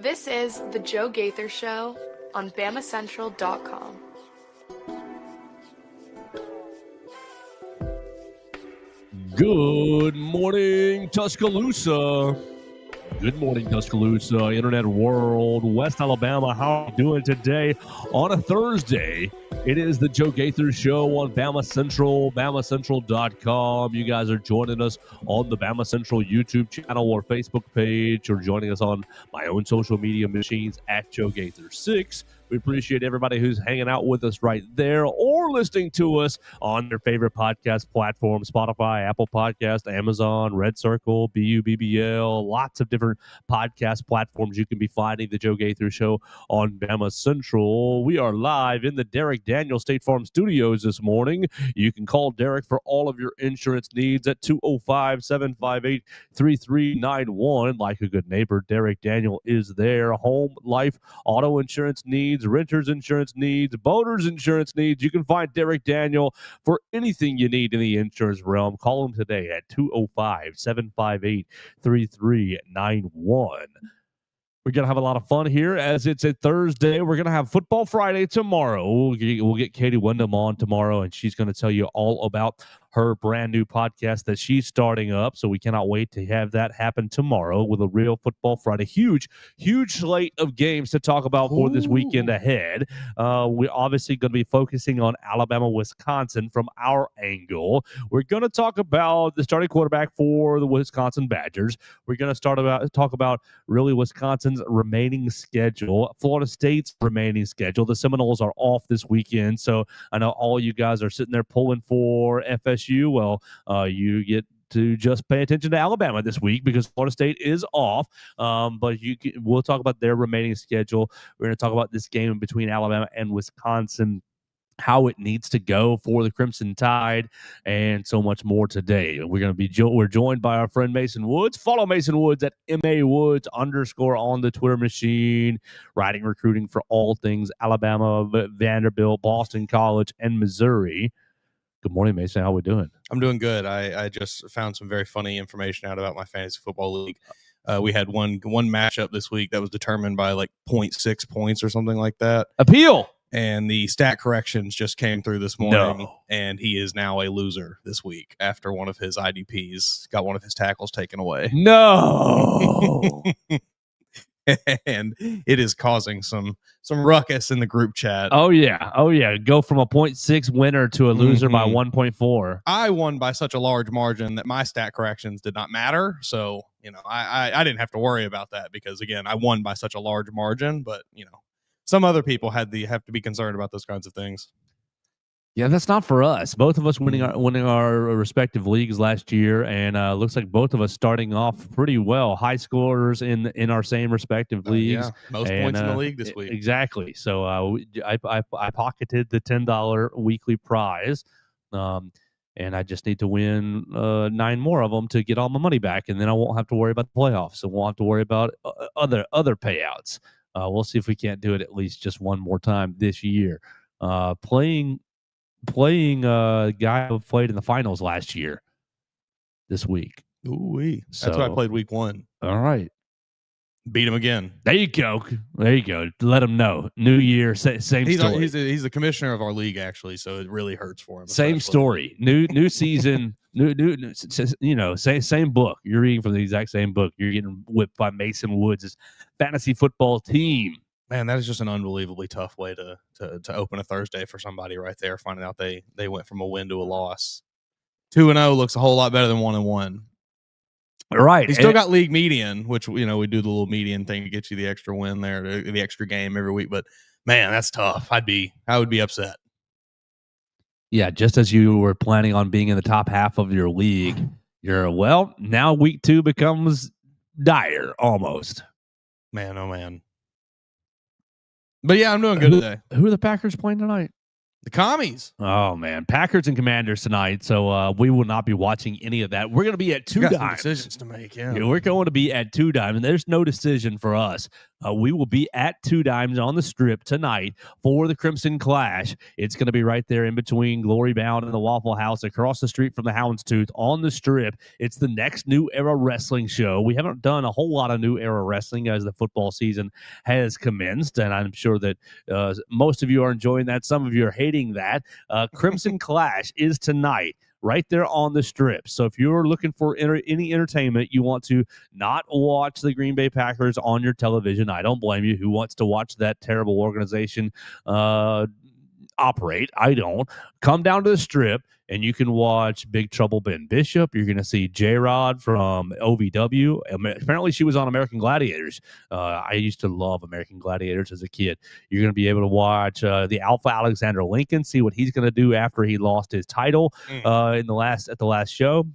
This is The Joe Gaither Show on BamaCentral.com. Good morning, Tuscaloosa. Good morning, Tuscaloosa, Internet World, West Alabama. How are you doing today on a Thursday? It is the Joe Gaither Show on Bama Central, BamaCentral.com. You guys are joining us on the Bama Central YouTube channel or Facebook page, or joining us on my own social media machines at Joe Gaither 6. We appreciate everybody who's hanging out with us right there or listening to us on their favorite podcast platform, Spotify, Apple Podcast, Amazon, Red Circle, BUBBL, lots of different podcast platforms you can be finding the Joe Gaither Show on Bama Central. We are live in the Derek Daniel State Farm Studios this morning. You can call Derek for all of your insurance needs at 205-758-3391. Like a good neighbor, Derek Daniel is there. Home, life, auto insurance needs, renters insurance needs, boaters insurance needs. You can find Derek Daniel for anything you need in the insurance realm. Call him today at 205-758-3391. We're going to have a lot of fun here as it's a Thursday. We're going to have Football Friday tomorrow. We'll get Katie Wyndham on tomorrow, and she's going to tell you all about her brand new podcast that she's starting up. So we cannot wait to have that happen tomorrow with a real Football Friday. Huge slate of games to talk about for this weekend ahead. We're obviously going to be focusing on Alabama, Wisconsin from our angle. We're going to talk about the starting quarterback for the Wisconsin Badgers. We're going to talk about really Wisconsin's remaining schedule, Florida State's remaining schedule. The Seminoles are off this weekend, so I know all you guys are sitting there pulling for FSU. Well, you get to just pay attention to Alabama this week because Florida State is off. But we'll talk about their remaining schedule. We're going to talk about this game between Alabama and Wisconsin, how it needs to go for the Crimson Tide, and so much more today. We're joined by our friend Mason Woods. Follow Mason Woods at MAWoods_ on the Twitter machine, writing recruiting for all things Alabama, Vanderbilt, Boston College, and Missouri. Good morning, Mason. How we doing? I'm doing good. I just found some very funny information out about my fantasy football league. We had one matchup this week that was determined by like 0.6 points or something like that. Appeal. And the stat corrections just came through this morning, and he is now a loser this week after one of his IDPs got one of his tackles taken away. No. And it is causing some ruckus in the group chat. Oh yeah. Go from a 0.6 winner to a loser by 1.4. I won by such a large margin that my stat corrections did not matter. So, I didn't have to worry about that because, again, I won by such a large margin. But, some other people have to be concerned about those kinds of things. Yeah, that's not for us. Both of us winning our respective leagues last year, and looks like both of us starting off pretty well. High scorers in our same respective leagues. Most points in the league this week. Exactly. So I pocketed the $10 weekly prize, and I just need to win 9 more of them to get all my money back, and then I won't have to worry about the playoffs, and won't have to worry about other payouts. We'll see if we can't do it at least just one more time this year. Playing a guy who played in the finals last year this week. Ooh-wee. That's why I played week 1. All right. Beat him again. There you go. Let him know. New year, same story. He's the commissioner of our league, actually, so it really hurts for him. Same story. New season. New. Same book. You're reading from the exact same book. You're getting whipped by Mason Woods' fantasy football team. Man, that is just an unbelievably tough way to open a Thursday for somebody right there, finding out they went from a win to a loss. 2-0 looks a whole lot better than 1-1. Right. He still got league median, which, we do the little median thing to get you the extra win there, the extra game every week. But, man, that's tough. I would be upset. Yeah, just as you were planning on being in the top half of your league, now week 2 becomes dire almost. Man, oh, man. But, yeah, I'm doing good today. Who are the Packers playing tonight? The Commies. Oh, man. Packers and Commanders tonight. So we will not be watching any of that. We're going to be at 2 dimes. Decisions to make, yeah. We're going to be at 2 dimes, and there's no decision for us. We will be at Two Dimes on the Strip tonight for the Crimson Clash. It's going to be right there in between Glory Bound and the Waffle House, across the street from the Houndstooth on the Strip. It's the next New Era Wrestling show. We haven't done a whole lot of New Era Wrestling as the football season has commenced, and I'm sure that most of you are enjoying that. Some of you are hating that. Crimson Clash is tonight, right there on the Strip. So if you're looking for any entertainment, you want to not watch the Green Bay Packers on your television, I don't blame you. Who wants to watch that terrible organization operate? I don't. Come down to the Strip and you can watch Big Trouble Ben Bishop. You're going to see J-Rod from OVW. Apparently she was on American Gladiators. I used to love American Gladiators as a kid. You're going to be able to watch the Alpha Alexander Lincoln, see what he's going to do after he lost his title at the last show.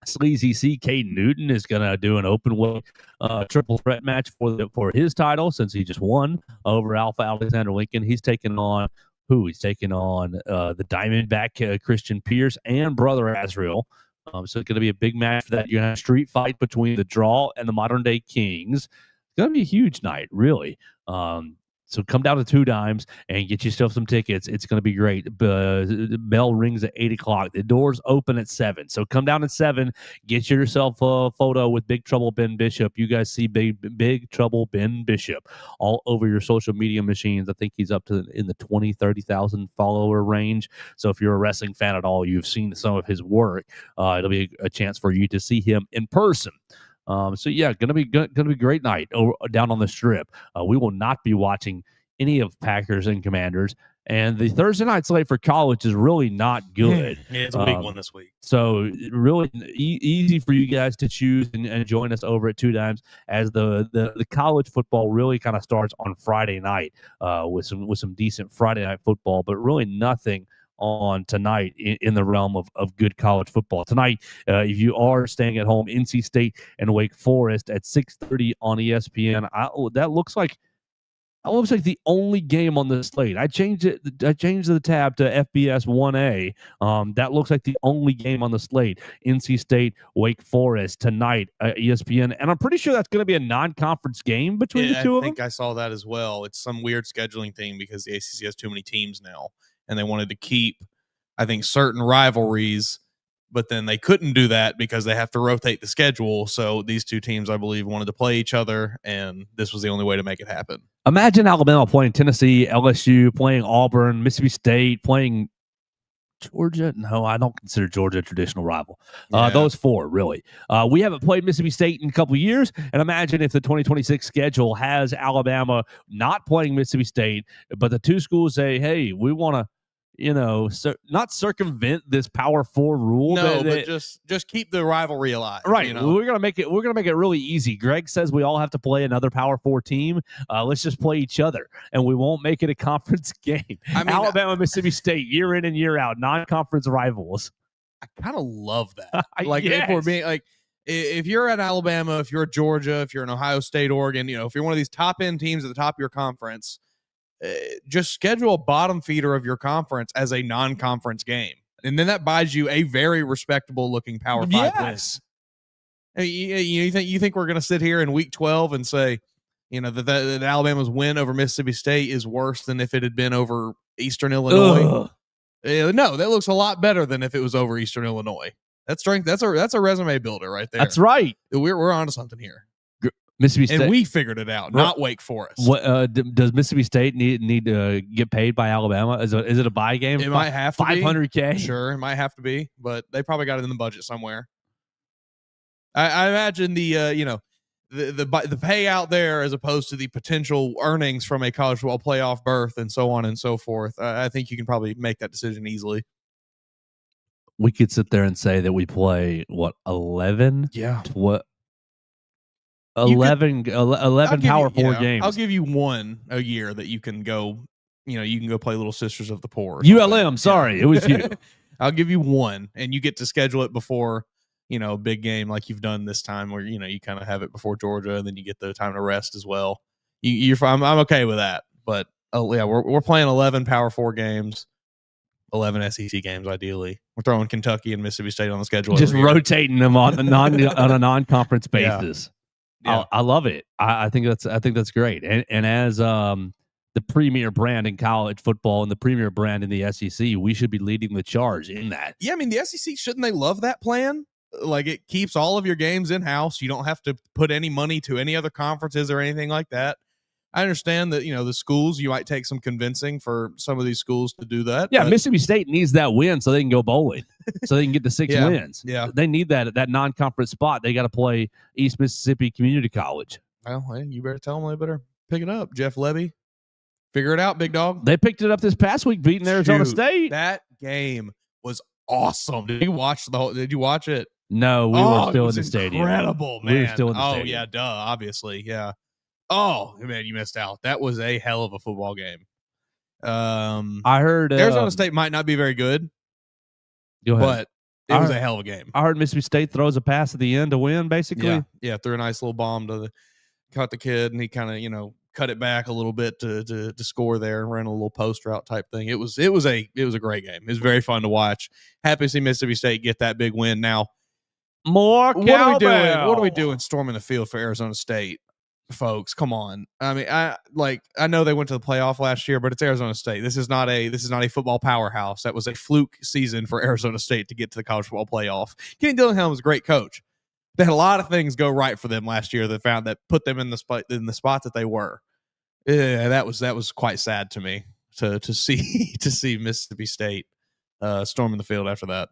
Sleazy C. Caden Newton is going to do an open weight triple threat match for his title, since he just won over Alpha Alexander Lincoln. He's taking on He's taking on the Diamondback Christian Pierce and Brother Azrael. So it's going to be a big match for that. You're going to have a street fight between the Draw and the Modern Day Kings. It's going to be a huge night, really. So come down to Two Dimes and get yourself some tickets. It's going to be great. The bell rings at 8 o'clock. The doors open at 7. So come down at 7. Get yourself a photo with Big Trouble Ben Bishop. You guys see Big Trouble Ben Bishop all over your social media machines. I think he's up to in the 20, 30,000 follower range. So if you're a wrestling fan at all, you've seen some of his work. It'll be a chance for you to see him in person. So yeah, gonna be a great night down on the Strip. We will not be watching any of Packers and Commanders, and the Thursday night slate for college is really not good. Yeah, it's a big one this week. So really easy for you guys to choose and join us over at Two Dimes, as the college football really kind of starts on Friday night with some decent Friday night football, but really nothing on tonight in the realm of good college football. Tonight, if you are staying at home, NC State and Wake Forest at 6:30 on ESPN. That looks like the only game on the slate. I changed the tab to FBS 1A. That looks like the only game on the slate. NC State, Wake Forest tonight at ESPN. And I'm pretty sure that's going to be a non-conference game between the two of them. I think I saw that as well. It's some weird scheduling thing because the ACC has too many teams now, and they wanted to keep, I think, certain rivalries, but then they couldn't do that because they have to rotate the schedule. So these two teams, I believe, wanted to play each other, and this was the only way to make it happen. Imagine Alabama playing Tennessee, LSU, playing Auburn, Mississippi State, playing Georgia. No, I don't consider Georgia a traditional rival. Those four, really. We haven't played Mississippi State in a couple of years, and imagine if the 2026 schedule has Alabama not playing Mississippi State, but the two schools say, hey, we want to, not circumvent this Power 4 rule. No, but just keep the rivalry alive. Right. We're gonna make it really easy. Greg says we all have to play another Power 4 team. Let's just play each other, and we won't make it a conference game. Alabama, Mississippi State, year in and year out, non-conference rivals. I kind of love that. If we're being if you're at Alabama, if you're at Georgia, if you're in Ohio State, Oregon, if you're one of these top end teams at the top of your conference, just schedule a bottom feeder of your conference as a non-conference game, and then that buys you a very respectable looking Power 5 win. You think we're going to sit here in Week 12 and say, that Alabama's win over Mississippi State is worse than if it had been over Eastern Illinois? No, that looks a lot better than if it was over Eastern Illinois. That's strength. That's a resume builder right there. That's right. We're onto something here. Mississippi State, and we figured it out, not Wake Forest. What does Mississippi State need to get paid by Alabama? Is it a buy game? It might have to be $500K. Sure, it might have to be, but they probably got it in the budget somewhere. I imagine the payout there, as opposed to the potential earnings from a college football playoff berth and so on and so forth. I think you can probably make that decision easily. We could sit there and say that we play 11? Yeah. 11 Power 4 games. I'll give you one a year that you can go, you can go play Little Sisters of the Poor. ULM, sorry, it was you. I'll give you one, and you get to schedule it before, a big game like you've done this time, where, you kind of have it before Georgia, and then you get the time to rest as well. I'm okay with that, but we're playing 11 Power 4 games, 11 SEC games ideally. We're throwing Kentucky and Mississippi State on the schedule. Just rotating them on a non-conference basis. Yeah. I love it. I think that's great. And as the premier brand in college football and the premier brand in the SEC, we should be leading the charge in that. Yeah, I mean, the SEC, shouldn't they love that plan? Like, it keeps all of your games in-house. You don't have to put any money to any other conferences or anything like that. I understand that, the schools, you might take some convincing for some of these schools to do that. Yeah, Mississippi State needs that win so they can go bowling, so they can get the 6 wins. Yeah. They need that non-conference spot. They got to play East Mississippi Community College. Well, hey, you better tell them they better pick it up, Jeff Levy. Figure it out, big dog. They picked it up this past week, beating Arizona State. That game was awesome. Did you watch it? No, we were still in the stadium. Incredible, man. We were still in the stadium. Yeah, duh, obviously, yeah. Oh, man, you missed out. That was a hell of a football game. I heard Arizona State might not be very good, but it was a hell of a game. I heard Mississippi State throws a pass at the end to win, basically. Yeah, threw a nice little bomb caught the kid, and he kind of, cut it back a little bit to score there, ran a little post route type thing. It was a great game. It was very fun to watch. Happy to see Mississippi State get that big win. Now, more cowbell. What are we doing storming the field for Arizona State, folks? Come on. I mean, I know they went to the playoff last year, but it's Arizona State. This is not a football powerhouse. That was a fluke season for Arizona State to get to the college football playoff. Kenny Dillingham was a great coach. They had a lot of things go right for them last year that put them in the spot that they were. Yeah, that was quite sad to me to see Mississippi State storming the field after that.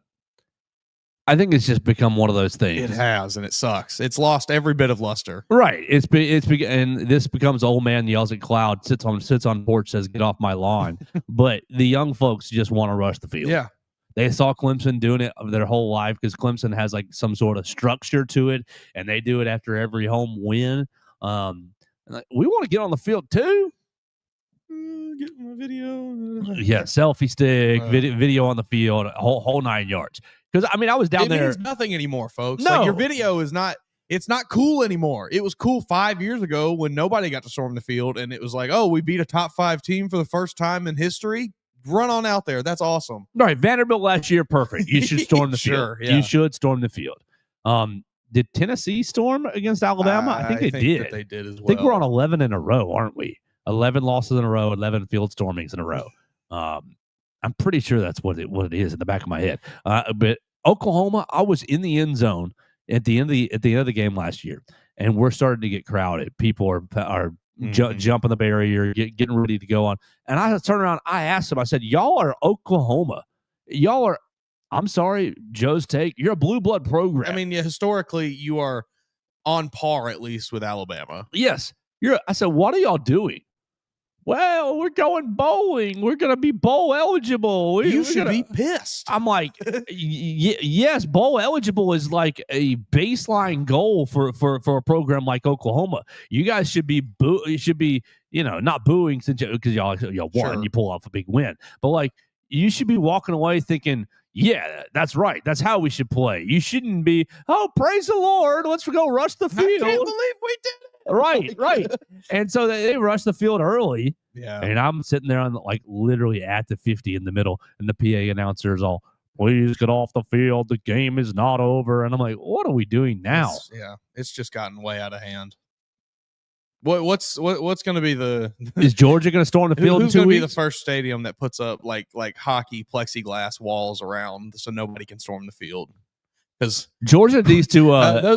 I think it's just become one of those things. It has, and it sucks. It's lost every bit of luster. Right. And this becomes old man yells at cloud, sits on porch, says, "Get off my lawn." But the young folks just want to rush the field. Yeah. They saw Clemson doing it their whole life because Clemson has like some sort of structure to it, and they do it after every home win. We want to get on the field too. Get my video. Yeah, selfie stick, video on the field, whole 9 yards. Because I was down there. It means nothing anymore, folks. No, like, your video is not. It's not cool anymore. It was cool 5 years ago when nobody got to storm the field, and it was like, oh, we beat a top 5 team for the first time in history. Run on out there. That's awesome. All right, Vanderbilt last year, perfect. You should storm the field. Sure, yeah. You should storm the field. Did Tennessee storm against Alabama? I think they did. That they did as well. I think we're on 11 in a row, aren't we? 11 losses in a row, 11 field stormings in a row. I'm pretty sure that's what it is in the back of my head. But Oklahoma, I was in the end zone at the end of the game last year, and we're starting to get crowded. People are jumping the barrier, getting ready to go on. And I turned around, I asked them, I said, "Y'all are Oklahoma. Y'all are." I'm sorry, Joe's take. You're a blue blood program. I mean, yeah, historically, you are on par at least with Alabama. Yes. I said, "What are y'all doing?" "Well, we're going bowling. We're going to be bowl eligible." You should be pissed. I'm like, yes, bowl eligible is like a baseline goal for a program like Oklahoma. You guys should be not booing because y'all won. Sure. You pull off a big win, but like you should be walking away thinking, yeah, that's right. That's how we should play. You shouldn't be, "Oh, praise the Lord, let's go rush the field." I can't believe we did it. Right. And so they rushed the field early. Yeah. And I'm sitting there on literally at the 50 in the middle, and the PA announcer is all, "Please get off the field. The game is not over." And I'm like, what are we doing now? It's just gotten way out of hand. What's going to be the? Is Georgia going to storm the field? Who's going to be the first stadium that puts up like hockey plexiglass walls around so nobody can storm the field? Because Georgia needs to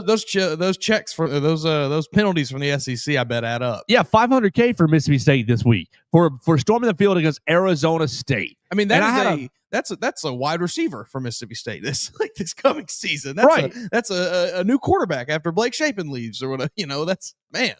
those checks for those penalties from the SEC, I bet, add up. Yeah, $500K for Mississippi State this week for storming the field against Arizona State. I mean, that's a wide receiver for Mississippi State this coming season. That's a new quarterback after Blake Shapen leaves or whatever. That's man.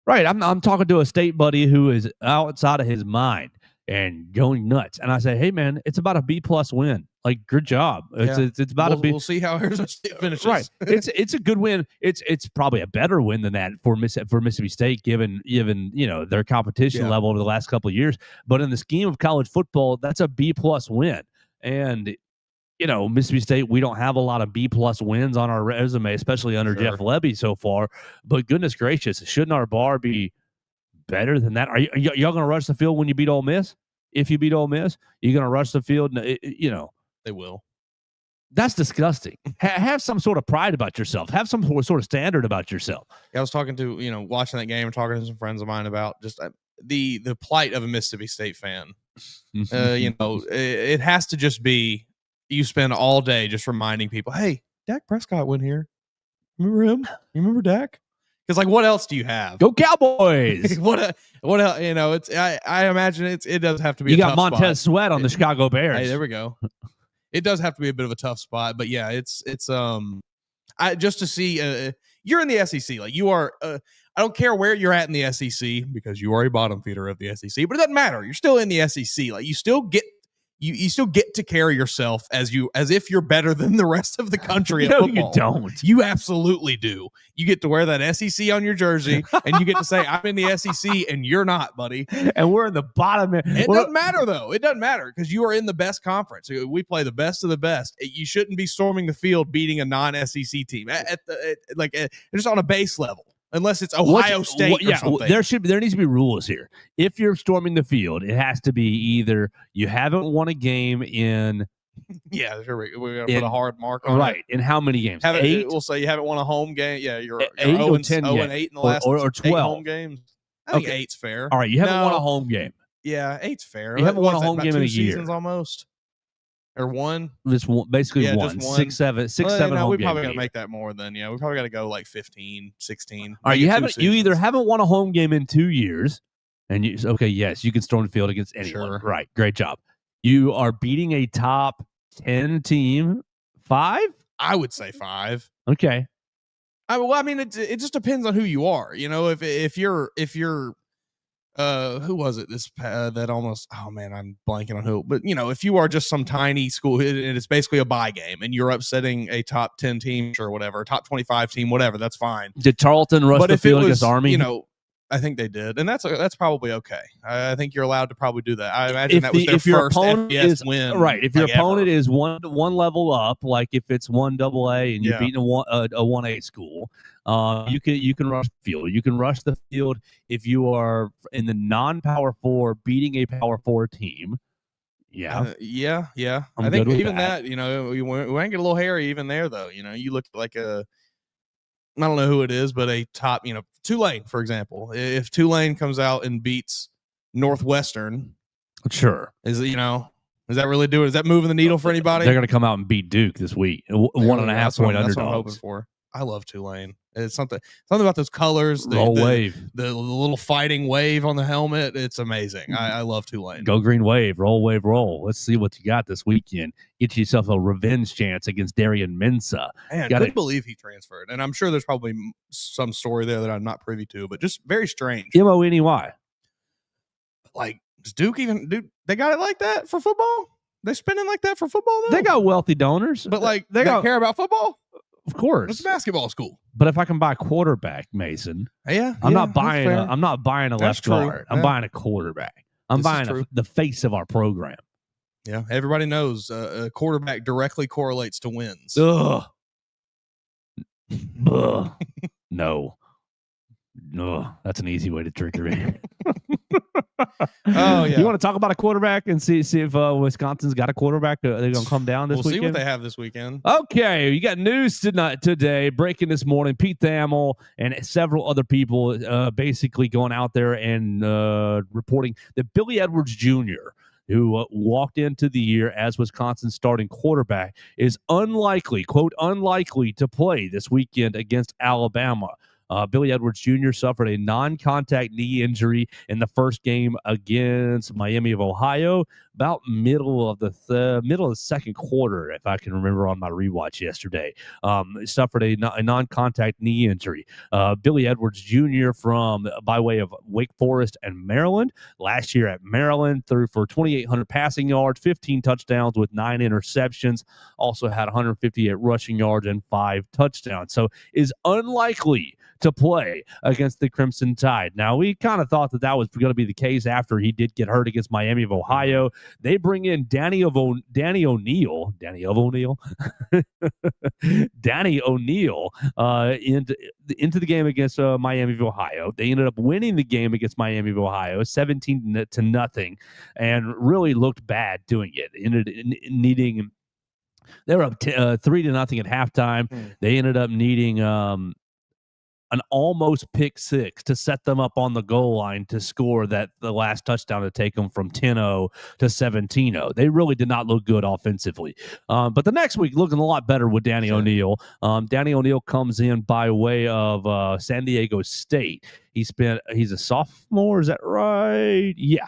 Right. I'm talking to a state buddy who is outside of his mind and going nuts. And I say, "Hey man, it's about a B+ win. Like, good job. It's about a B." We'll see how Arizona State finishes. Right. It's a good win. It's probably a better win than that for Mississippi State, given their competition level over the last couple of years. But in the scheme of college football, that's a B+ win. And Mississippi State, we don't have a lot of B+ wins on our resume, especially under Jeff Lebby so far. But goodness gracious, shouldn't our bar be better than that? Are y'all going to rush the field when you beat Ole Miss? If you beat Ole Miss, you're going to rush the field. They will. That's disgusting. Have some sort of pride about yourself. Have some sort of standard about yourself. I was talking to, watching that game and talking to some friends of mine about just the plight of a Mississippi State fan. It has to just be you spend all day just reminding people, hey, Dak Prescott went here. Remember him? You remember Dak? Because like, what else do you have? Go Cowboys! what else? It's I imagine it does have to be. You a got tough Montez spot. Sweat on the Chicago Bears. Hey, there we go. It does have to be a bit of a tough spot, but yeah, it's just to see you're in the SEC, like you are. I don't care where you're at in the SEC because you are a bottom feeder of the SEC, but it doesn't matter. You're still in the SEC. Like you still get. You still get to carry yourself as if you're better than the rest of the country. No, football. you don't. You absolutely do. You get to wear that SEC on your jersey, and you get to say, "I'm in the SEC," and you're not, buddy. And we're in the bottom. It doesn't matter though. It doesn't matter because you are in the best conference. We play the best of the best. You shouldn't be storming the field beating a non-SEC team just on a base level. Unless it's Ohio State or something. There needs to be rules here. If you're storming the field, it has to be either you haven't won a game in. Yeah, sure. We're going to put a hard mark on right. In how many games? 8? We'll say you haven't won a home game. Yeah, you're 8 or 10 0 and 8 in the last or 12 8 home games. I think 8's fair. All right, you haven't won a home game. Yeah, 8's fair. You haven't won a home game in a year. Seasons almost. Or one. This one, basically one. Just one. 6, 7 home games. We probably got to make that more than, we probably got to go like 15, 16. All right, you either haven't won a home game in 2 years, and yes, you can storm the field against anyone. Sure. Right, great job. You are beating a top 10 team. 5? I would say 5. Okay. It just depends on who you are. If you're who was it that almost, oh man, I'm blanking on who, but if you are just some tiny school and it's basically a bye game and you're upsetting a top 10 team or whatever, top 25 team, whatever, that's fine. Did Tarleton rush the field against Army? I think they did, and that's probably okay. I think you're allowed to probably do that. I imagine that was their first FBS win. Right. If your opponent is one level up, like if it's 1AA and you're beating a 1A school, you can rush the field. You can rush the field if you are in the non-Power 4 beating a Power 4 team. Yeah. Yeah. I think even that, we might get a little hairy even there though. You look like I don't know who it is, but a top, Tulane, for example. If Tulane comes out and beats Northwestern, sure. Is that really doing? Is that moving the needle for anybody? They're going to come out and beat Duke this week. 1.5 point underdogs. That's what I'm hoping for. I love Tulane. It's something about those colors. The little fighting wave on the helmet. It's amazing. I love Tulane. Go Green Wave. Roll Wave Roll. Let's see what you got this weekend. Get yourself a revenge chance against Darian Mensah. Man, I couldn't believe he transferred. And I'm sure there's probably some story there that I'm not privy to, but just very strange. Money. Like, does Duke they got it like that for football? They spending like that for football though? They got wealthy donors. But like, they care about football? Of course, it's a basketball school. But if I can buy a quarterback, Mason, I'm not buying a left guard. I'm buying a quarterback. I'm buying the face of our program. Yeah, everybody knows a quarterback directly correlates to wins. Ugh. No, that's an easy way to trigger me. Oh yeah. You want to talk about a quarterback and see if Wisconsin's got a quarterback? They're going to come down this weekend. We'll see what they have this weekend. Okay, you got news today breaking this morning. Pete Thamel and several other people basically going out there and reporting that Billy Edwards Jr., who walked into the year as Wisconsin's starting quarterback, is unlikely, quote, unlikely to play this weekend against Alabama. Billy Edwards Jr. suffered a non-contact knee injury in the first game against Miami of Ohio, about middle of the second quarter, if I can remember on my rewatch yesterday. Suffered a non-contact knee injury. Billy Edwards Jr. by way of Wake Forest and Maryland. Last year at Maryland, threw for 2,800 passing yards, 15 touchdowns with 9 interceptions. Also had 158 rushing yards and 5 touchdowns. So is unlikely to play against the Crimson Tide. Now, we kind of thought that was going to be the case after he did get hurt against Miami of Ohio. They bring in Danny O'Neal into the game against Miami of Ohio. They ended up winning the game against Miami of Ohio, 17-0, and really looked bad doing it. Ended needing They were up 3-0 at halftime. They ended up needing an almost pick six to set them up on the goal line to score the last touchdown to take them from 10-0 to 17-0. They really did not look good offensively. But the next week looking a lot better with Danny O'Neil. Danny O'Neil comes in by way of San Diego State. He's a sophomore, is that right? Yeah.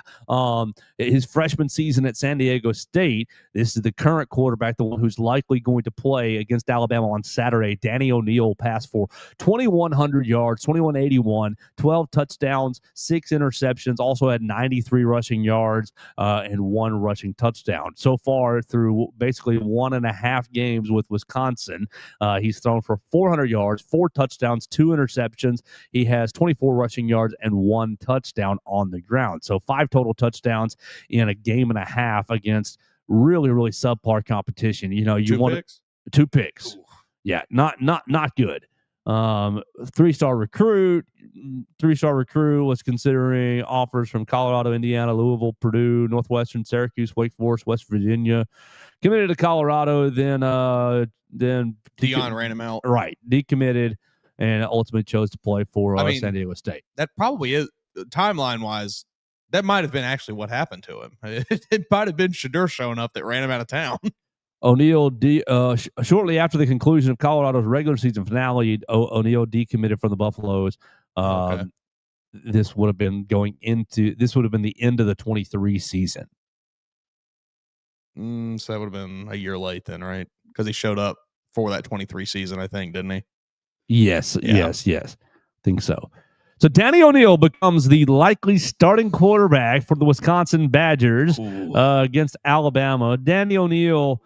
His freshman season at San Diego State, this is the current quarterback, the one who's likely going to play against Alabama on Saturday. Danny O'Neil passed for 2,100 yards, 2,181, 12 touchdowns, 6 interceptions, also had 93 rushing yards and 1 rushing touchdown. So far through basically 1.5 games with Wisconsin, he's thrown for 400 yards, 4 touchdowns, 2 interceptions. He has 24 rushing yards and 1 touchdown on the ground. So 5 total touchdowns in a game and a half against really, really subpar competition. You know, you want 2 picks. Ooh. Yeah, not good. 3-star recruit was considering offers from Colorado, Indiana, Louisville, Purdue, Northwestern, Syracuse, Wake Forest, West Virginia. Committed to Colorado, then Deion ran him out. Right, decommitted, and ultimately chose to play for San Diego State. That probably is, timeline wise, that might have been actually what happened to him. It might have been Shadur showing up that ran him out of town. O'Neil, shortly after the conclusion of Colorado's regular season finale, O'Neil decommitted from the Buffaloes. This would have been the end of the 23 season. So that would have been a year late then, right? Because he showed up for that 23 season, I think, didn't he? Yes. Think so. So Danny O'Neil becomes the likely starting quarterback for the Wisconsin Badgers against Alabama. Danny O'Neil,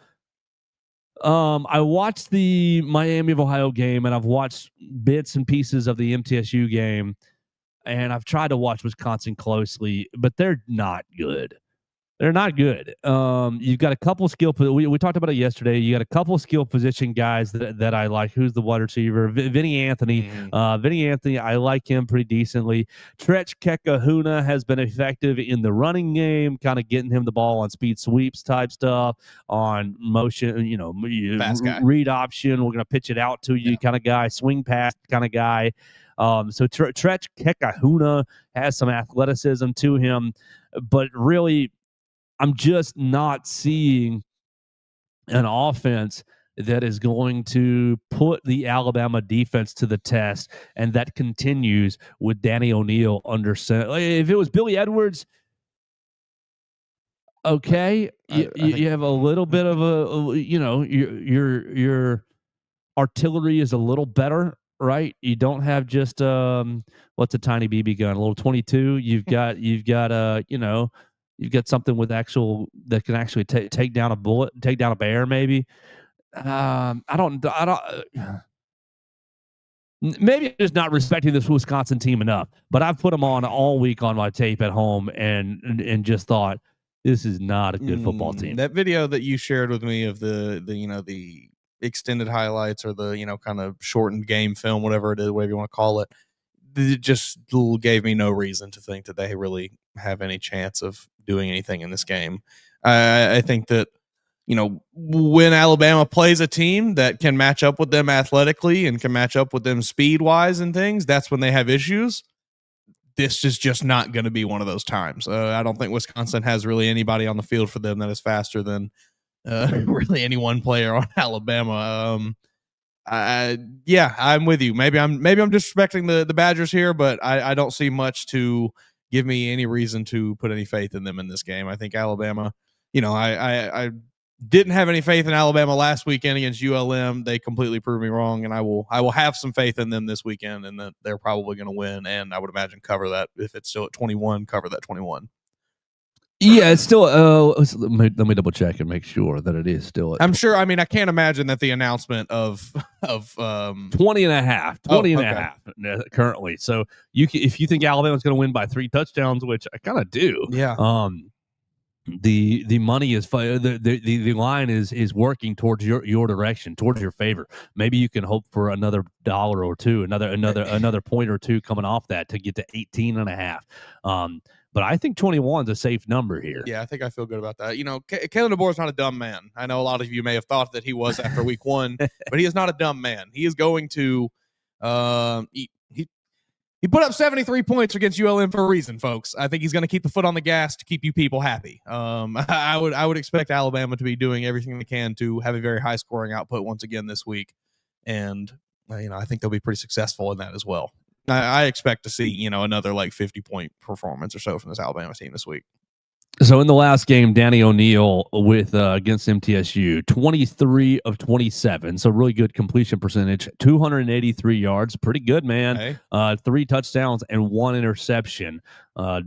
I watched the Miami of Ohio game, and I've watched bits and pieces of the MTSU game, and I've tried to watch Wisconsin closely, but they're not good. They're not good. You've got a couple skill. We talked about it yesterday. You got a couple skill position guys that I like. Who's the wide receiver? Vinny Anthony. Vinny Anthony, I like him pretty decently. Tretch Kekahuna has been effective in the running game, kind of getting him the ball on speed sweeps type stuff, on motion, read option. We're going to pitch it out to you kind of guy, swing pass kind of guy. So Tretch Kekahuna has some athleticism to him, but really, I'm just not seeing an offense that is going to put the Alabama defense to the test, and that continues with Danny O'Neil under center. If it was Billy Edwards, okay, you have a little bit of your artillery is a little better, right? You don't have just what's a tiny BB gun, a little 22. You've got You've got something with that can actually take down a bullet, take down a bear, maybe. Maybe I'm just not respecting this Wisconsin team enough. But I've put them on all week on my tape at home, and just thought this is not a good football team. That video that you shared with me of the extended highlights, or the kind of shortened game film, whatever it is, whatever you want to call it. It just gave me no reason to think that they really have any chance of doing anything in this game. I think that, when Alabama plays a team that can match up with them athletically and can match up with them speed-wise and things, that's when they have issues. This is just not going to be one of those times. I don't think Wisconsin has really anybody on the field for them that is faster than really any one player on Alabama. I'm with you. Maybe I'm disrespecting the Badgers here, but I don't see much to give me any reason to put any faith in them in this game. I think Alabama, I didn't have any faith in Alabama last weekend against ULM. They completely proved me wrong, and I will have some faith in them this weekend, and that they're probably going to win, and I would imagine cover that. If it's still at 21, cover that 21. Yeah, it's still. Let me double check and make sure that it is still. I'm sure. I mean, I can't imagine that the announcement of 20 and a half currently. So if you think Alabama's going to win by 3 touchdowns, which I kind of do. Yeah. The money is the line is working towards your direction, towards your favor. Maybe you can hope for another $1 or $2, another point or two coming off that to get to 18 and a half. but I think 21 is a safe number here. Yeah, I think I feel good about that. Kalen DeBoer is not a dumb man. I know a lot of you may have thought that he was after week 1, but he is not a dumb man. He is going to he put up 73 points against ULM for a reason, folks. I think he's going to keep the foot on the gas to keep you people happy. I would expect Alabama to be doing everything they can to have a very high scoring output once again this week, and I think they'll be pretty successful in that as well. I expect to see another like 50-point performance or so from this Alabama team this week. So in the last game, Danny O'Neal with against MTSU, 23 of 27. So really good completion percentage, 283 yards. Pretty good, man. Hey. 3 touchdowns and 1 interception.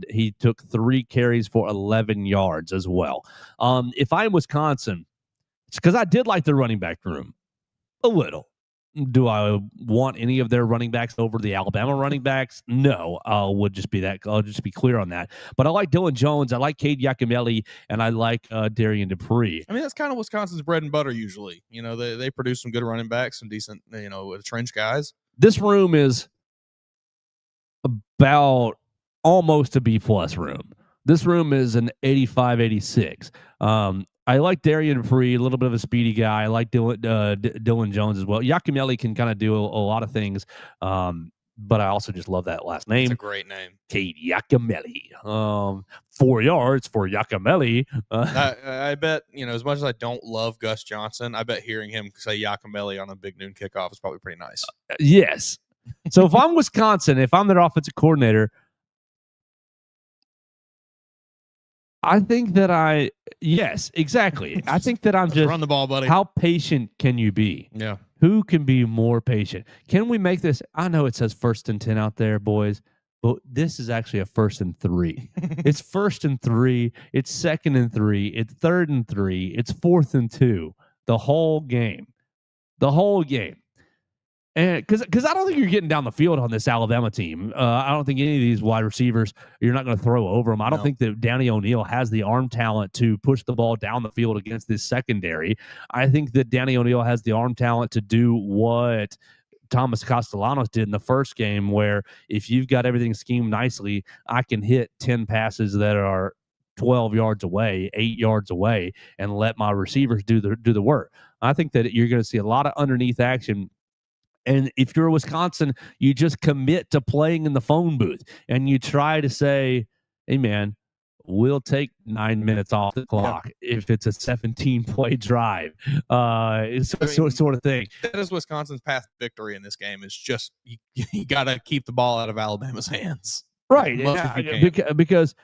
He took 3 carries for 11 yards as well. If I'm Wisconsin, it's because I did like the running back room a little. Do I want any of their running backs over the Alabama running backs? No, I'll just be clear on that. But I like Dylan Jones, I like Cade Yakimelli, and I like Darian Dupree. I mean, that's kind of Wisconsin's bread and butter usually. They produce some good running backs, some decent, trench guys. This room is about almost a B+ room. This room is an 85, 86. I like Darian Dupree, a little bit of a speedy guy. I like Dylan Jones as well. Yakimelli can kind of do a lot of things, but I also just love that last name. It's a great name. Cade Yakimelli. 4 yards for Yakimelli. I bet, as much as I don't love Gus Johnson, I bet hearing him say Yakimelli on a Big Noon kickoff is probably pretty nice. Yes. So if I'm Wisconsin, if I'm their offensive coordinator, I think that yes, exactly. I think that I'm just run the ball, buddy. How patient can you be? Yeah. Who can be more patient? Can we make this? I know it says 1st and 10 out there, boys, but this is actually a 1st and 3. It's 1st and 3. It's 2nd and 3. It's 3rd and 3. It's 4th and 2. The whole game. And because I don't think you're getting down the field on this Alabama team. I don't think any of these wide receivers, you're not going to throw over them. I don't think that Danny O'Neal has the arm talent to push the ball down the field against this secondary. I think that Danny O'Neal has the arm talent to do what Thomas Castellanos did in the first game, where if you've got everything schemed nicely, I can hit 10 passes that are 12 yards away, 8 yards away, and let my receivers do the work. I think that you're going to see a lot of underneath action. And if you're Wisconsin, you just commit to playing in the phone booth and you try to say, hey, man, we'll take 9 minutes off the clock if it's a 17-play drive. Sort of thing. That is Wisconsin's path to victory in this game. Is just you got to keep the ball out of Alabama's hands. Right. Because,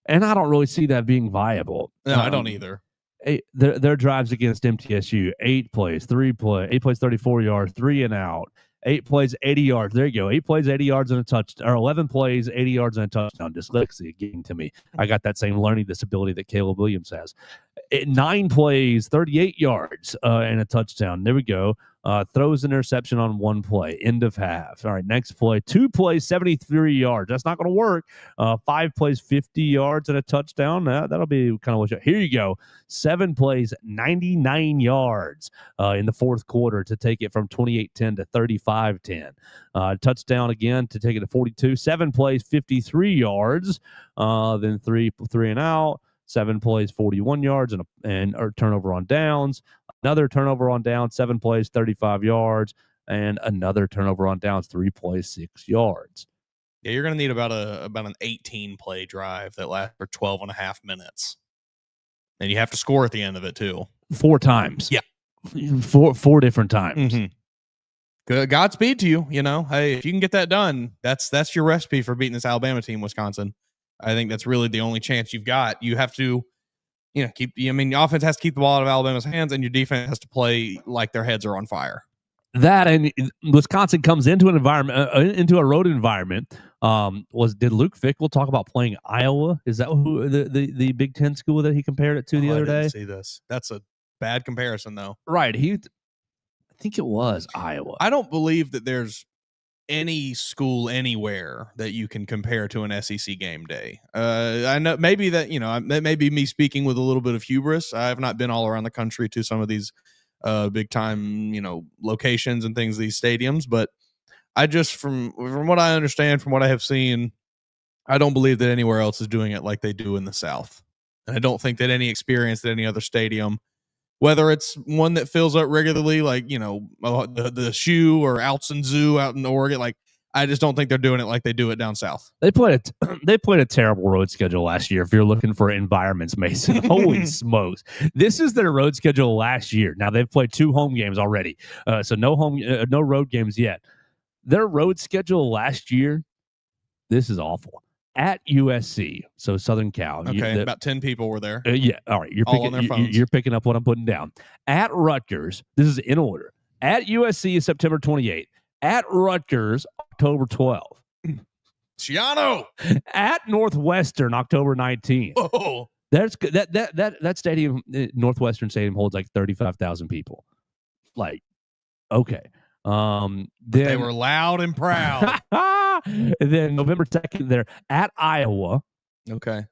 and I don't really see that being viable. No, I don't either. Their drives against MTSU, 8 plays, 34 yards, 3 and out, 8 plays, 80 yards. There you go. 8 plays, 80 yards and a touchdown, or 11 plays, 80 yards and a touchdown. Dyslexia getting to me. I got that same learning disability that Caleb Williams has. 9 plays, 38 yards and a touchdown. There we go. Throws an interception on 1 play. End of half. All right, next play. 2 plays, 73 yards. That's not going to work. 5 plays, 50 yards and a touchdown. That'll be kind of what here you go. 7 plays, 99 yards in the fourth quarter to take it from 28-10 to 35-10. Touchdown again to take it to 42. 7 plays, 53 yards. Then three and out. 7 plays, 41 yards, and turnover on downs. Another turnover on downs, 7 plays, 35 yards, and another turnover on downs, 3 plays, 6 yards. Yeah, you're going to need about an 18-play drive that lasts for 12 and a half minutes. And you have to score at the end of it, too. 4 times. Yeah. 4 different times. Mm-hmm. Good. Godspeed to you. Hey, if you can get that done, that's your recipe for beating this Alabama team, Wisconsin. I think that's really the only chance you've got. You have to, the offense has to keep the ball out of Alabama's hands, and your defense has to play like their heads are on fire. That, and Wisconsin comes into an environment, into a road environment. Did Luke Fickell talk about playing Iowa? Is that who the Big Ten school that he compared it to the other day? I didn't see this. That's a bad comparison, though. Right. I think it was Iowa. I don't believe that there's any school anywhere that you can compare to an SEC game day. I know maybe that, that may be me speaking with a little bit of hubris. I have not been all around the country to some of these big time, locations and things, these stadiums, but I just, from what I understand, from what I have seen, I don't believe that anywhere else is doing it like they do in the South. And I don't think that any experience at any other stadium, whether it's one that fills up regularly, like, the Shoe or Altson Zoo out in Oregon, like, I just don't think they're doing it like they do it down south. They played a terrible road schedule last year. If you're looking for environments, Mason, holy smokes! This is their road schedule last year. Now they've played 2 home games already, so no road games yet. Their road schedule last year, this is awful. At USC, so Southern Cal. Okay, about 10 people were there. Yeah, all right. You're picking up what I'm putting down. At Rutgers, this is in order. At USC is September 28th. At Rutgers, October 12th. Ciano. At Northwestern, October 19th. Oh, that stadium, Northwestern Stadium, holds like 35,000 people. Like, okay. Then they were loud and proud. And then November 2nd, they're at Iowa. Okay,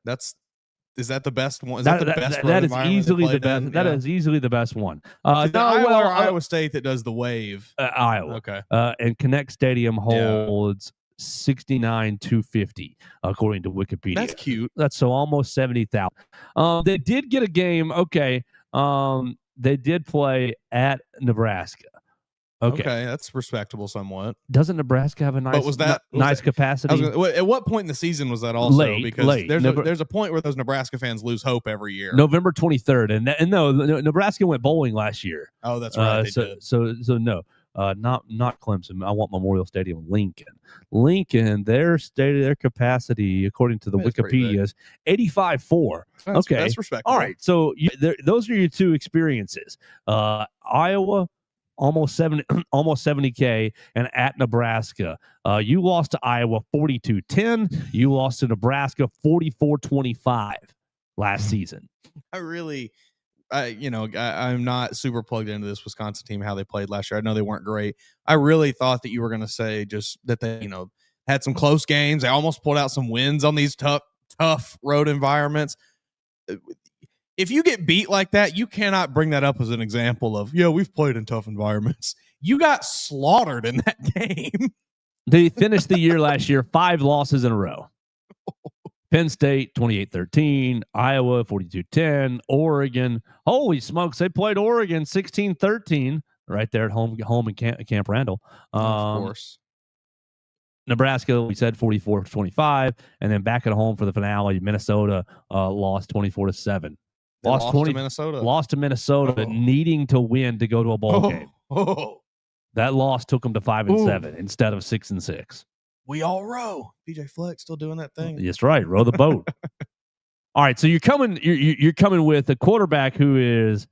is that the best one? Is that the best? That is easily the best. That is easily the best one. Iowa State that does the wave. Iowa. Okay. And Connect Stadium holds 69,250 according to Wikipedia. That's cute. That's so almost 70,000. They did get a game. Okay. They did play at Nebraska. Okay, that's respectable somewhat. Doesn't Nebraska have a nice capacity? At what point in the season was that also? Late. There's a point where those Nebraska fans lose hope every year. November 23rd, and no, Nebraska went bowling last year. Oh, that's right. So no, not Clemson. I want Memorial Stadium, Lincoln. Their capacity, according to the Wikipedia, is 85,400. Okay, that's respectable. All right, so those are your 2 experiences. Iowa, almost 70K, and at Nebraska. You lost to Iowa 42-10. You lost to Nebraska 44-25 last season. I'm not super plugged into this Wisconsin team, how they played last year. I know they weren't great. I really thought that you were going to say just that they, had some close games. They almost pulled out some wins on these tough road environments. If you get beat like that, you cannot bring that up as an example of, we've played in tough environments. You got slaughtered in that game. They finished the year last year, 5 losses in a row. Penn State, 28-13. Iowa, 42-10. Oregon, holy smokes, they played Oregon 16-13 right there at home in Camp Randall. Of course. Nebraska, we said 44-25. And then back at home for the finale, Minnesota lost 24-7. Lost to Minnesota. Lost to Minnesota, needing to win to go to a bowl game. That loss took them to 5-7 instead of 6-6. We all row. PJ Fleck still doing that thing. That's right. Row the boat. All right. So you're coming with a quarterback who is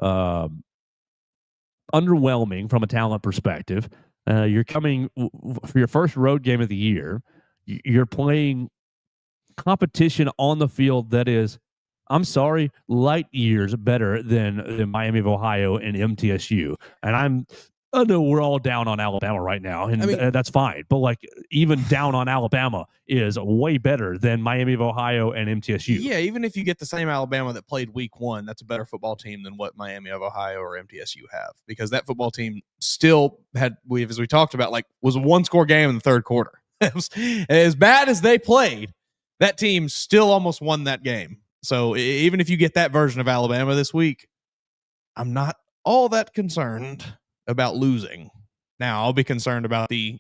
underwhelming from a talent perspective. You're coming for your first road game of the year. You're playing competition on the field that is, I'm sorry, light years better than Miami of Ohio and MTSU. And I know we're all down on Alabama right now, and that's fine. But even down on Alabama is way better than Miami of Ohio and MTSU. Yeah, even if you get the same Alabama that played week 1, that's a better football team than what Miami of Ohio or MTSU have, because that football team still had, as we talked about, was a 1-score game in the third quarter. As bad as they played, that team still almost won that game. So even if you get that version of Alabama this week, I'm not all that concerned about losing. Now I'll be concerned about the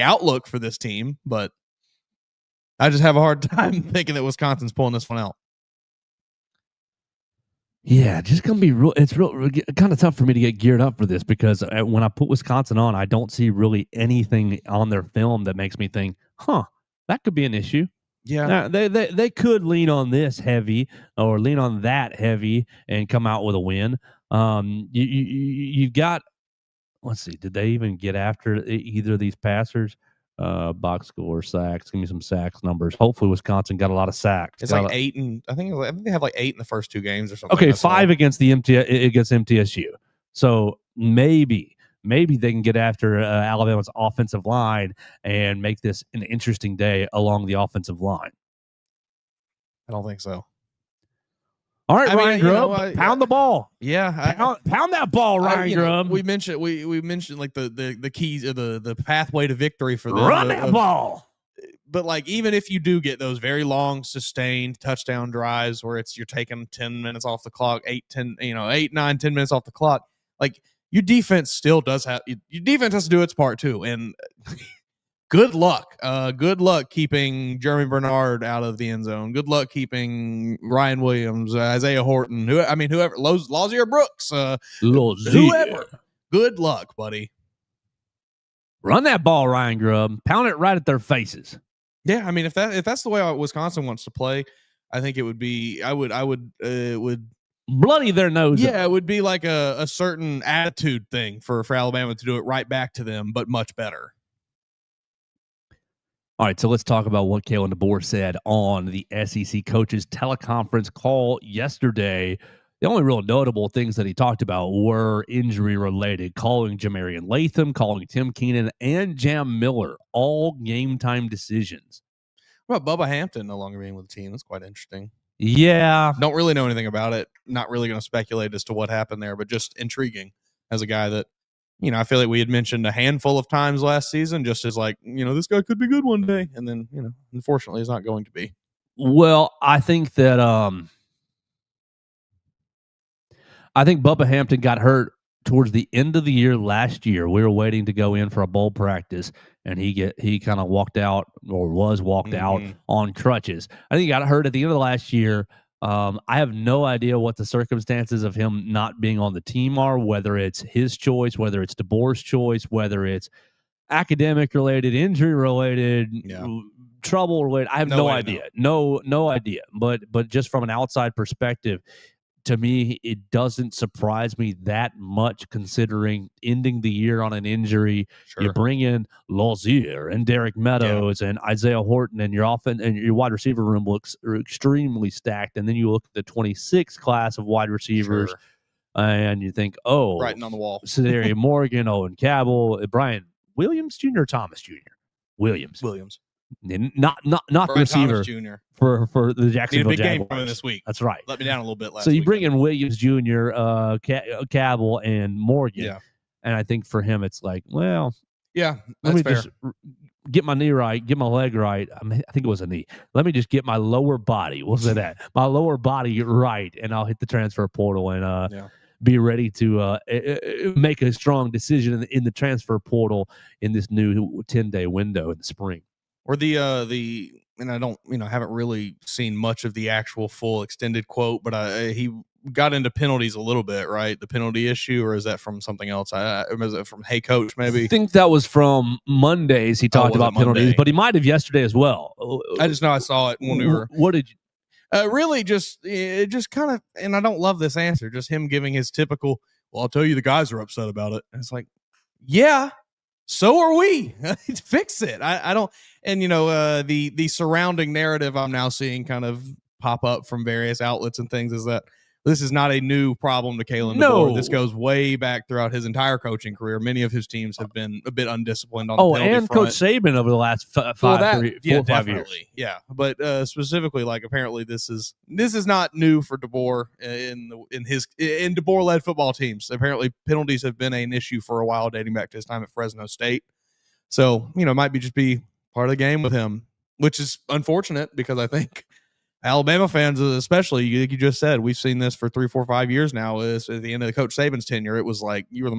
outlook for this team, but I just have a hard time thinking that Wisconsin's pulling this one out. Yeah, just gonna be real. It's kind of tough for me to get geared up for this, because when I put Wisconsin on, I don't see really anything on their film that makes me think, that could be an issue. Yeah, they could lean on this heavy or lean on that heavy and come out with a win. You've got, let's see, did they even get after either of these passers? Box score, sacks. Give me some sacks numbers. Hopefully, Wisconsin got a lot of sacks. It's 8, and I think they have 8 in the first 2 games or something. Okay, 5 against MTSU. So maybe they can get after Alabama's offensive line and make this an interesting day along the offensive line. I don't think so. All right, Ryan Grubb, pound the ball. Yeah, pound that ball, Ryan Grubb. We mentioned the keys of the pathway to victory for them. Run that ball. but like, even if you do get those very long sustained touchdown drives where you're taking 10 minutes off the clock, 8, 9, 10 minutes off the clock, like, your defense still does have, your defense has to do its part too. And good luck. Good luck keeping Jeremy Bernard out of the end zone. Good luck keeping Ryan Williams, Isaiah Horton, whoever, Lozier Brooks, whoever. Good luck, buddy. Run that ball, Ryan Grubb. Pound it right at their faces. Yeah, I mean, if that's the way Wisconsin wants to play, I think it would be. It would bloody their nose. Yeah, it would be like a certain attitude thing for Alabama to do it right back to them, but much better. All right, so let's talk about what Kalen DeBoer said on the SEC coaches teleconference call yesterday. The only real notable things that he talked about were injury related, calling Jamarian Latham, calling Tim Keenan, and Jam Miller, all game time decisions. What about Bubba Hampton no longer being with the team? That's quite interesting. Yeah. Don't really know anything about it. Not really going to speculate as to what happened there, but just intriguing as a guy that, I feel like we had mentioned a handful of times last season, just as like, this guy could be good one day. And then, unfortunately, he's not going to be. Well, I think that Bubba Hampton got hurt towards the end of the year last year. We were waiting to go in for a bowl practice, and he kind of walked out, or was walked out on crutches. I think he got hurt at the end of the last year. I have no idea what the circumstances of him not being on the team are, whether it's his choice, whether it's DeBoer's choice, whether it's academic related, injury related, trouble related. I have no idea. No idea. But just from an outside perspective, to me, it doesn't surprise me that much, considering ending the year on an injury. Sure. You bring in Lozier and Derek Meadows and Isaiah Horton, and your offense and your wide receiver room looks extremely stacked. And then you look at the 26th class of wide receivers, and you think, writing on the wall. Cedarius Morgan, Owen Cabell, Brian Williams Jr. or Thomas Jr. Williams. Not the receiver Jr. for the Jacksonville Need a big Jaguars. game from him this week. That's right. Let me down a little bit last So you week. bring in Williams Jr., Cabell, and Morgan, and I think for him it's like, well, let me fair. just get my knee right, get my leg right. I think it was a knee. Let me just get my lower body. We'll say that my lower body right, and I'll hit the transfer portal and be ready to make a strong decision in the transfer portal in this new 10-day window in the spring. Or and I don't, haven't really seen much of the actual full extended quote, but he got into penalties a little bit, right? The penalty issue, or is that from something else? Was it from Hey Coach, maybe? I think that was from Mondays. He talked about penalties, but he might have yesterday as well. I just know I saw it when we were. What did you? Really, just kind of, and I don't love this answer, just him giving his typical, well, I'll tell you the guys are upset about it. And it's like, yeah. So are we. Fix it. I don't, and the surrounding narrative I'm now seeing kind of pop up from various outlets and things is that this is not a new problem to Kalen DeBoer. This goes way back throughout his entire coaching career. Many of his teams have been a bit undisciplined on the penalty and front. Coach Saban over the last 4 or 5 years. Yeah, but specifically, like, apparently this is not new for DeBoer in DeBoer-led football teams. Apparently, penalties have been an issue for a while, dating back to his time at Fresno State. So it might be part of the game with him, which is unfortunate because I think Alabama fans, especially, you just said, we've seen this for 3, 4, 5 years now. At the end of the Coach Saban's tenure, it was like you were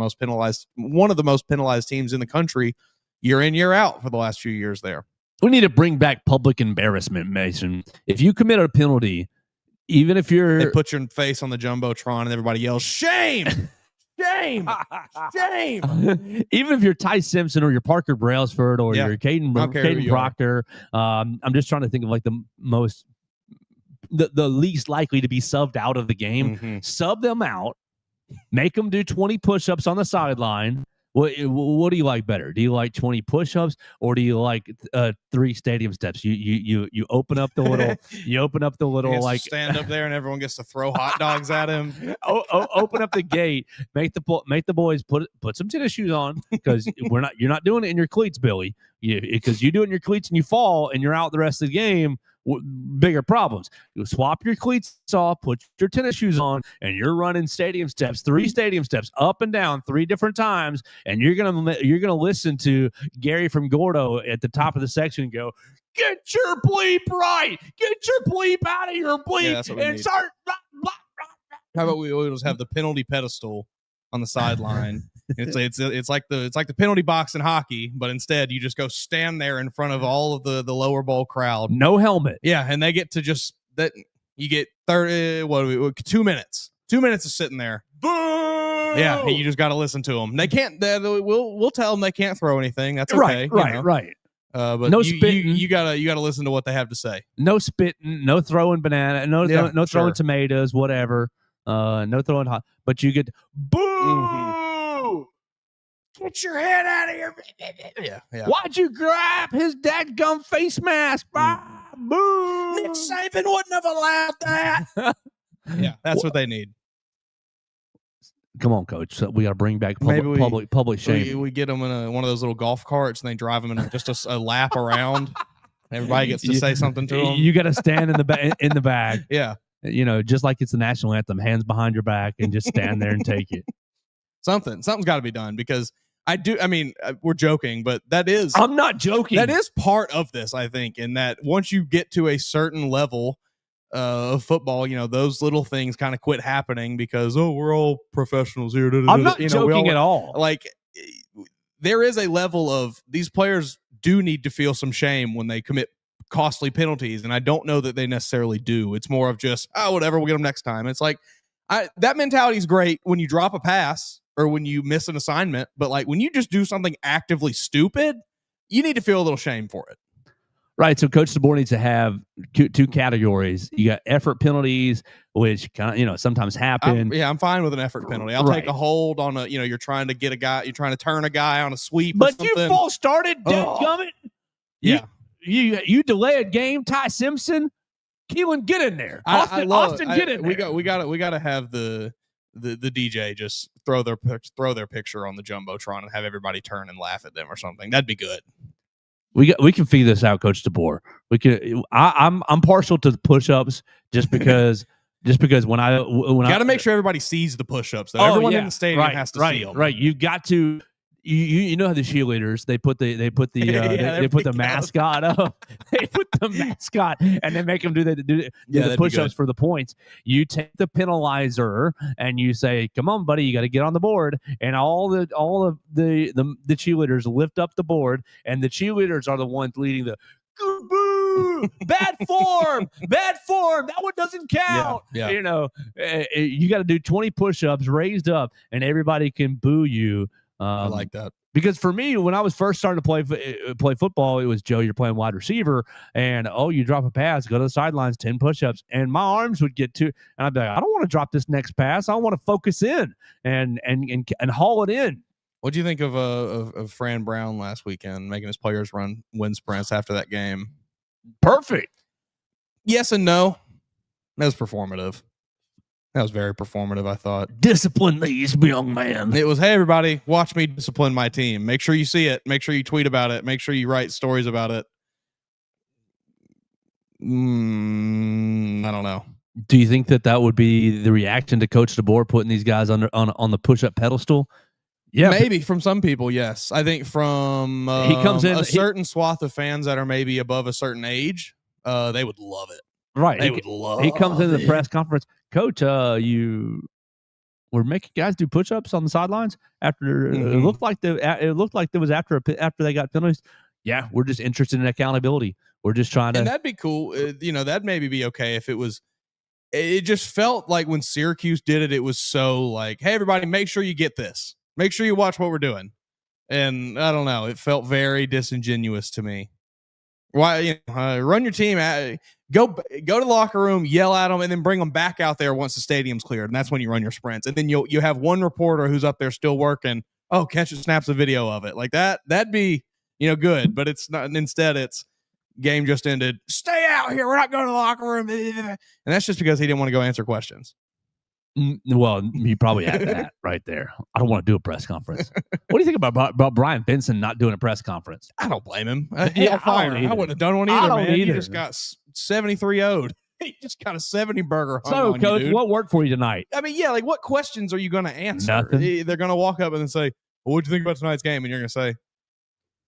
one of the most penalized teams in the country, year in, year out for the last few years there. We need to bring back public embarrassment, Mason. If you commit a penalty, even if they put your face on the Jumbotron and everybody yells, shame, shame, shame. Even if you're Ty Simpson or you're Parker Brailsford or you're Caden Proctor, I'm just trying to think of like the least likely to be subbed out of the game. Sub them out, make them do 20 push-ups on the sideline. What do you like better? Do you like 20 push-ups or do you like 3 stadium steps? You open up the little like stand up there and everyone gets to throw hot dogs at him. Open up the gate, make the boys put some tennis shoes on, because you're not doing it in your cleats, Billy. Because you do it in your cleats and you fall and you're out the rest of the game. Bigger problems. You swap your cleats off, put your tennis shoes on, and you're running 3 stadium steps up and down 3 different times, and you're gonna listen to Gary from Gordo at the top of the section go, Get your bleep right. Get your bleep out of your bleep that's what we and need. start. How about we always have the penalty pedestal on the sideline? It's like the penalty box in hockey, but instead you just go stand there in front of all of the lower bowl crowd. No helmet. Yeah, and they get to just that you get 2 minutes. 2 minutes of sitting there. Boo! Yeah, and you just got to listen to them. They can't. We'll tell them they can't throw anything. That's okay. Right. But no you, spitting. You gotta listen to what they have to say. No spitting. No throwing banana. No throwing sure. tomatoes. Whatever. No throwing hot. But you get boo. Mm-hmm. Get your head out of here. Yeah. Why'd you grab his dadgum face mask? Boo. Nick Saban wouldn't have allowed that. Yeah, that's what they need. Come on, coach. So we got to bring back public shame. We get them in one of those little golf carts and they drive them in just a lap around. Everybody gets to say something to them. You got to stand in the back. Yeah. Just like it's the national anthem, hands behind your back and just stand there and take it. Something's got to be done because we're joking, but I'm not joking. That is part of this, I think, in that once you get to a certain level of football, those little things kind of quit happening because, we're all professionals here. I'm not joking at all. Like, there is a level of these players do need to feel some shame when they commit costly penalties, and I don't know that they necessarily do. It's more of just, whatever, we'll get them next time. It's like, that mentality is great when you drop a pass or when you miss an assignment, but like when you just do something actively stupid, you need to feel a little shame for it. Right. So Coach DeBoer needs to have two categories. You got effort penalties, which kind of, sometimes happen. I'm fine with an effort penalty. I'll take a hold on you're trying to get a guy, you're trying to turn a guy on a sweep. But you false started, dadgummit. Yeah. You delay a game, Ty Simpson, Keelan, get in there. Austin, get in there. We got to have the DJ just throw their picture on the jumbotron and have everybody turn and laugh at them or something. That'd be good. We can figure this out, Coach DeBoer. We can. I'm partial to the push-ups just because when I got to make sure everybody sees the push-ups. Though. Everyone in the stadium has to see them. Right. You got to. You know how the cheerleaders they put the mascot up. They put the mascot and they make them do the push-ups for the points. You take the penalizer and you say, "Come on, buddy, you got to get on the board." And all of the cheerleaders lift up the board, and the cheerleaders are the ones leading the boo, bad form. That one doesn't count. Yeah. You got to do 20 push-ups raised up, and everybody can boo you. I like that because for me, when I was first starting to play football, it was Joe, you're playing wide receiver, and you drop a pass, go to the sidelines, 10 push-ups, and my arms would get to, and I'd be like, I don't want to drop this next pass. I want to focus in and haul it in. What do you think of Fran Brown last weekend making his players run wind sprints after that game? Perfect. Yes and no. That was performative. That was very performative, I thought. Discipline these, young man. It was, hey, everybody, watch me discipline my team. Make sure you see it. Make sure you tweet about it. Make sure you write stories about it. I don't know. Do you think that would be the reaction to Coach DeBoer putting these guys on the push-up pedestal? Yeah, maybe from some people, yes. I think from he comes in a certain swath of fans that are maybe above a certain age, they would love it. Right. They would love it. He comes into the press conference, Coach, you were making guys do push-ups on the sidelines after it looked like it was after they got penalties. Yeah, we're just interested in accountability. We're just trying to. And that'd be cool. That'd maybe be okay if it was. It just felt like when Syracuse did it, it was so like, hey, everybody, make sure you get this. Make sure you watch what we're doing. And I don't know. It felt very disingenuous to me. Why, run your team, go to the locker room, yell at them, and then bring them back out there once the stadium's cleared, and that's when you run your sprints. And then you have one reporter who's up there still working. Oh, catch it, snaps a video of it like that. That'd be good, but it's not. And instead, it's game just ended. Stay out here. We're not going to the locker room, and that's just because he didn't want to go answer questions. Well, he probably had that right there. I don't want to do a press conference. What do you think about Brian Benson not doing a press conference? I don't blame him. I wouldn't have done one either, man. Either. He just got 73 0'd. He just got a 70 burger. So, Coach, what worked for you tonight? I mean, like what questions are you going to answer? Nothing. They're going to walk up and then say, well, "What'd you think about tonight's game?" And you're going to say,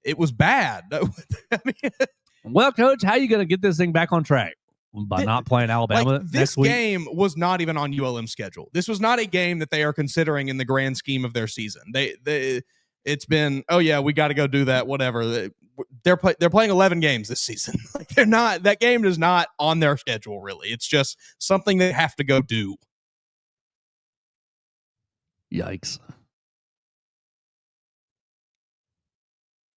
"It was bad." I mean, Well, Coach, how are you going to get this thing back on track? By not playing Alabama this next week? Game was not even on ULM's schedule. This was not a game that they are considering in the grand scheme of their season. It's been, oh yeah, we got to go do that. Whatever. They're playing 11 games this season. They're not. That game is not on their schedule. Really, it's just something they have to go do. Yikes.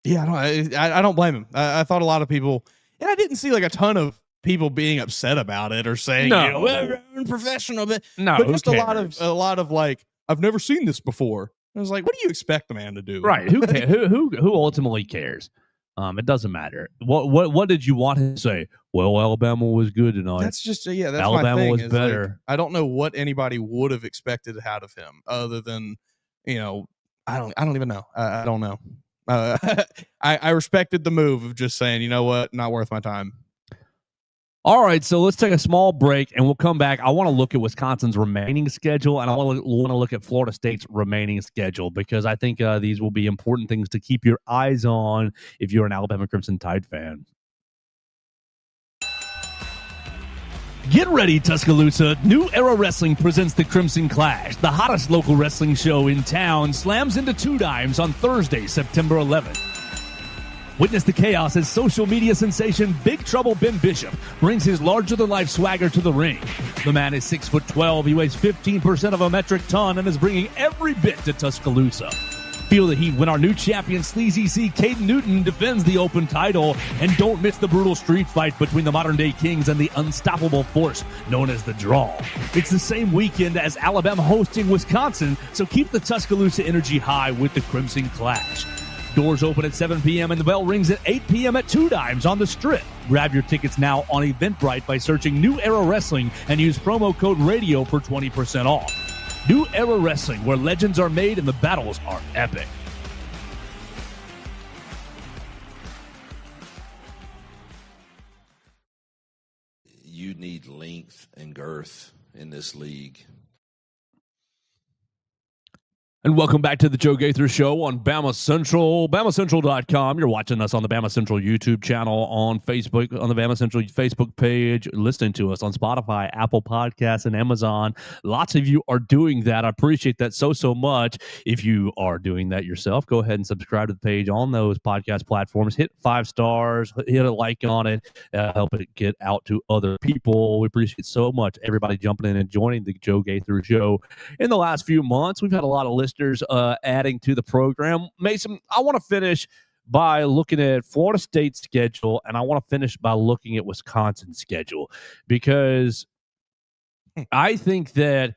Yeah, I don't blame him. I thought a lot of people, and I didn't see like a ton of people being upset about it or saying, No. we're unprofessional, but just who a lot of like, I've never seen this before. I was like, what do you expect the man to do? Right. Who cares? Who ultimately cares? It doesn't matter. What did you want him to say? Well, Alabama was good tonight. That's just that's Alabama my thing, was is better. Like, I don't know what anybody would have expected out of him other than, I don't even know. I don't know. I respected the move of just saying, you know what, not worth my time. All right, so let's take a small break, and we'll come back. I want to look at Wisconsin's remaining schedule, and I want to look at Florida State's remaining schedule, because I think these will be important things to keep your eyes on if you're an Alabama Crimson Tide fan. Get ready, Tuscaloosa. New Era Wrestling presents the Crimson Clash. The hottest local wrestling show in town slams into Two Dimes on Thursday, September 11th. Witness the chaos as social media sensation Big Trouble Ben Bishop brings his larger-than-life swagger to the ring. The man is 6'12", he weighs 15% of a metric ton, and is bringing every bit to Tuscaloosa. Feel the heat when our new champion Sleazy C. Caden Newton defends the open title, and don't miss the brutal street fight between the modern-day Kings and the unstoppable force known as the Draw. It's the same weekend as Alabama hosting Wisconsin, so keep the Tuscaloosa energy high with the Crimson Clash. Doors open at 7 p.m. and the bell rings at 8 p.m. at Two Dimes on the Strip. Grab your tickets now on Eventbrite by searching New Era Wrestling and use promo code RADIO for 20% off. New Era Wrestling, where legends are made and the battles are epic. You need length and girth in this league. And welcome back to the Joe Gaither Show on BamaCentral, BamaCentral.com. You're watching us on the BamaCentral YouTube channel, on Facebook, on the BamaCentral Facebook page, listening to us on Spotify, Apple Podcasts, and Amazon. Lots of you are doing that. I appreciate that so much. If you are doing that yourself, go ahead and subscribe to the page on those podcast platforms. Hit 5 stars, hit a like on it, help it get out to other people. We appreciate so much everybody jumping in and joining the Joe Gaither Show. In the last few months, we've had a lot of listeners adding to the program. Mason, I want to finish by looking at Florida State's schedule, and I want to finish by looking at Wisconsin's schedule, because I think that,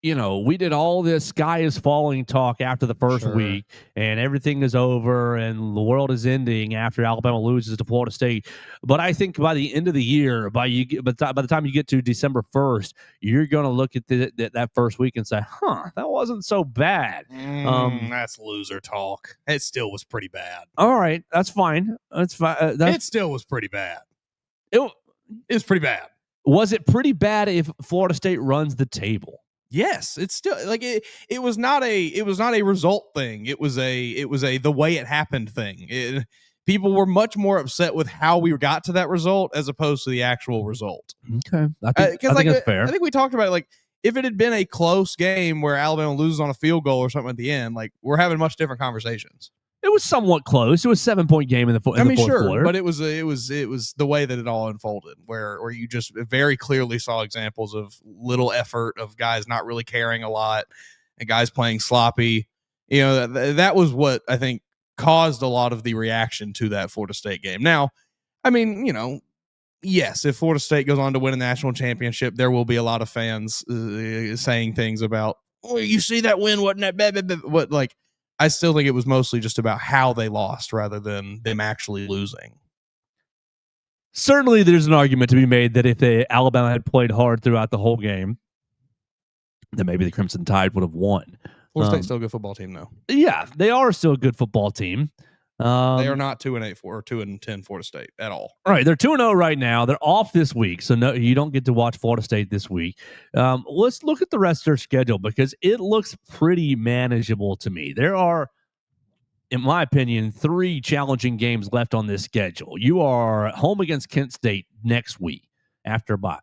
we did all this sky is falling talk after the first week, and everything is over and the world is ending after Alabama loses to Florida State. But I think by the end of the year, by the time you get to December 1st, you're going to look at that first week and say, that wasn't so bad. That's loser talk. It still was pretty bad. All right, that's fine. That's fine. It still was pretty bad. It was pretty bad. Was it pretty bad if Florida State runs the table? Yes, it's still like it was not a result thing. It was a the way it happened thing. People were much more upset with how we got to that result as opposed to the actual result. Okay, I think that's fair. I think we talked about it, like, if it had been a close game where Alabama loses on a field goal or something at the end, like, we're having much different conversations. It was somewhat close. It was a 7-point game in the fourth quarter. But it was the way that it all unfolded, where you just very clearly saw examples of little effort, of guys not really caring a lot, and guys playing sloppy. That was what I think caused a lot of the reaction to that Florida State game. Now, I mean, yes, if Florida State goes on to win a national championship, there will be a lot of fans saying things about, "Oh, you see that win wasn't that bad?" What, like. I still think it was mostly just about how they lost rather than them actually losing. Certainly, there's an argument to be made that if Alabama had played hard throughout the whole game, then maybe the Crimson Tide would have won. Florida State's still a good football team, though. Yeah, they are still a good football team. They are not 2-8 or 2-10 Florida State at all. All right, they're 2-0 right now. They're off this week, so no, you don't get to watch Florida State this week. Let's look at the rest of their schedule, because it looks pretty manageable to me. in my opinion, 3 challenging games left on this schedule. You are home against Kent State next week after a bye.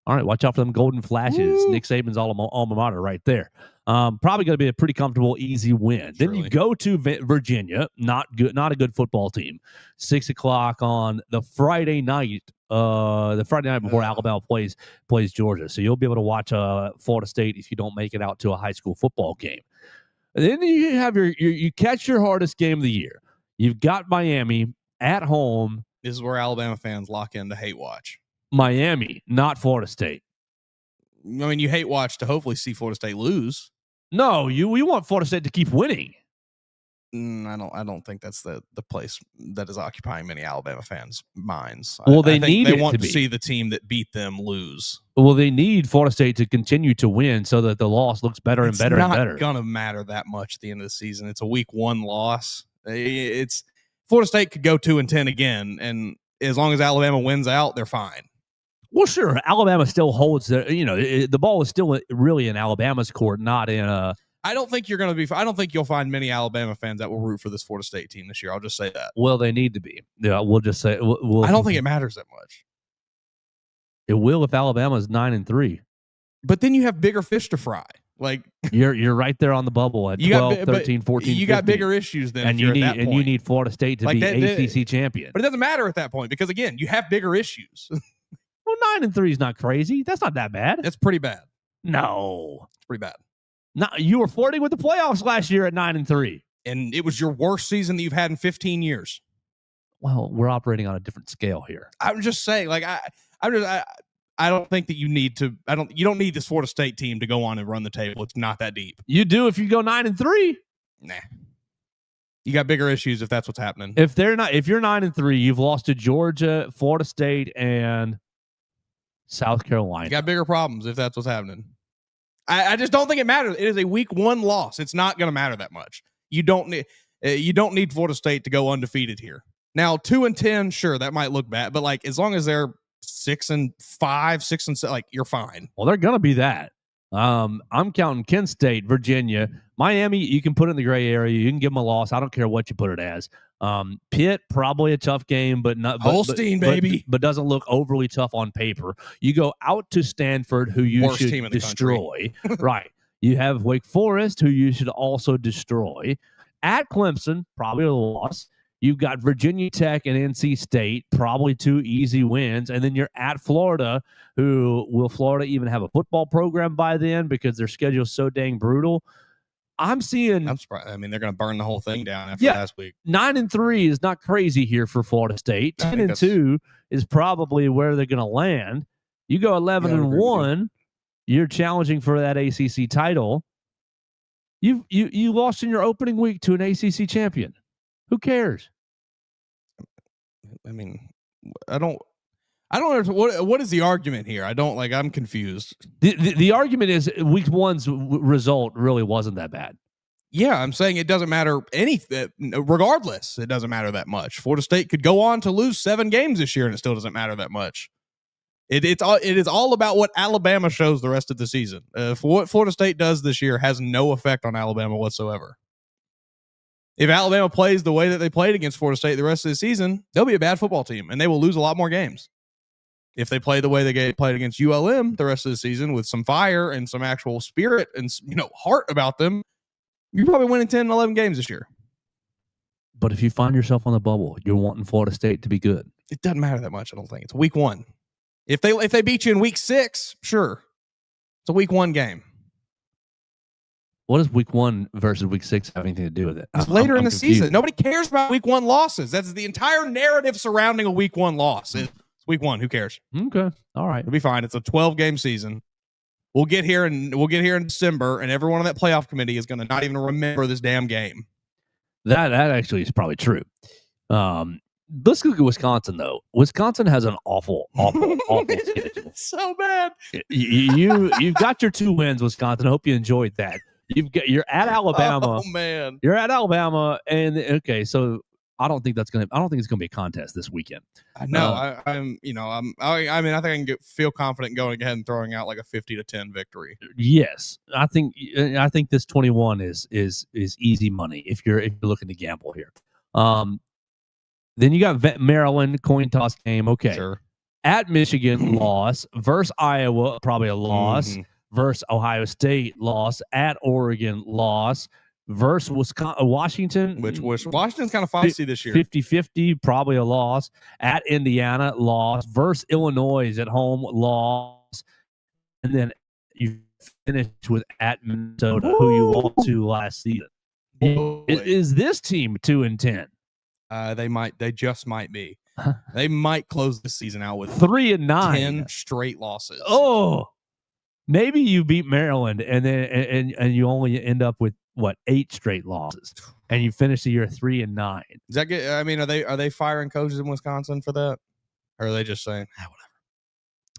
All right, watch out for them Golden Flashes. Woo. Nick Saban's alma mater right there. Probably going to be a pretty comfortable, easy win. Then you go to Virginia, not a good football team. 6 o'clock on the Friday night. The Friday night before Alabama plays Georgia. So you'll be able to watch Florida State if you don't make it out to a high school football game. And then you have you catch your hardest game of the year. You've got Miami at home. This is where Alabama fans lock in to hate watch. Miami, not Florida State. I mean, you hate watch to hopefully see Florida State lose. No, we want Florida State to keep winning. I don't think that's the place that is occupying many Alabama fans' minds. Well, they want to be. see the team that beat them lose. Well, they need Florida State to continue to win so that the loss looks better and better and better. It's not going to matter that much at the end of the season. It's a week 1 loss. It's Florida State could go 2-10 again, and as long as Alabama wins out, they're fine. Well, sure. Alabama still holds the ball is still really in Alabama's court, not in I don't think I don't think you'll find many Alabama fans that will root for this Florida State team this year. I'll just say that. Well, they need to be. Yeah, we'll just say. I don't think it matters that much. It will if Alabama's 9-3. But then you have bigger fish to fry. Like you're right there on the bubble at 12, 13, 14, You 15. got bigger issues than and you need Florida State to be ACC champion. But it doesn't matter at that point because again, you have bigger issues. Well, 9-3 is not crazy. That's not that bad. That's pretty bad. No, it's pretty bad. No, you were flirting with the playoffs last year at 9-3, and it was your worst season that you've had in 15 years. Well, we're operating on a different scale here. I'm just saying, like I don't think that you need to. You don't need this Florida State team to go on and run the table. It's not that deep. You do if you go 9-3. Nah, you got bigger issues if that's what's happening. If you're 9-3, you've lost to Georgia, Florida State, and South Carolina. You got bigger problems if that's what's happening. I just don't think it matters. It is a week 1 loss. It's not going to matter that much. You don't need Florida State to go undefeated here. Now 2-10, sure, that might look bad, but like as long as they're 6-5, 6-7, like you're fine. Well, they're going to be that. I'm counting Kent State, Virginia, Miami. You can put it in the gray area. You can give them a loss. I don't care what you put it as. Pitt, probably a tough game, but not Holstein, baby. But doesn't look overly tough on paper. You go out to Stanford, who you Worst should team in the destroy. Right. You have Wake Forest, who you should also destroy. At Clemson, probably a loss. You've got Virginia Tech and NC State, probably 2 easy wins. And then you're at Florida, will Florida even have a football program by then because their schedule is so dang brutal? I'm surprised. I mean, they're going to burn the whole thing down after last week. 9-3 is not crazy here for Florida State. 10-2 is probably where they're going to land. You go 11-1, you're challenging for that ACC title. You lost in your opening week to an ACC champion. Who cares? I mean, I don't understand what is the argument here. I'm confused. The argument is week 1's result really wasn't that bad. Yeah, I'm saying it doesn't matter regardless. It doesn't matter that much. Florida State could go on to lose 7 games this year and it still doesn't matter that much. It is all about what Alabama shows the rest of the season. What Florida State does this year has no effect on Alabama whatsoever. If Alabama plays the way that they played against Florida State the rest of the season, they'll be a bad football team, and they will lose a lot more games. If they play the way they played against ULM the rest of the season with some fire and some actual spirit and heart about them, you're probably winning 10 and 11 games this year. But if you find yourself on the bubble, you're wanting Florida State to be good. It doesn't matter that much, I don't think. It's week 1. If they beat you in week 6, sure. It's a week 1 game. What does week 1 versus week 6 have anything to do with it? It's later in the season. Nobody cares about week 1 losses. That's the entire narrative surrounding a week 1 loss. It's week 1. Who cares? Okay. All right. It'll be fine. It's a 12-game season. We'll get here in December, and everyone on that playoff committee is going to not even remember this damn game. That actually is probably true. Let's look at Wisconsin, though. Wisconsin has an awful schedule. It's so bad. You've got your 2 wins, Wisconsin. I hope you enjoyed that. You're at Alabama. Oh man, you're at Alabama, and okay. So I don't think it's going to be a contest this weekend. No, I think I can feel confident going ahead and throwing out like a 50-10 victory. Yes, I think this 21 is easy money if you're looking to gamble here. Then you got Maryland coin toss game. Okay, Sure. At Michigan loss versus Iowa, probably a loss. Versus Ohio State loss. At Oregon loss. Versus Washington, which Washington's kind of feisty this year. 50-50, probably a loss. At Indiana, loss. Versus Illinois at home, loss. And then you finish with at Minnesota, who you lost to last season. Is this team 2-10? They just might be. They might close the season out with 3-9, 10 straight losses. Oh, maybe you beat Maryland and then and you only end up with 8 straight losses, and you finish the year 3-9. Is that good? I mean, are they firing coaches in Wisconsin for that, or are they just saying whatever?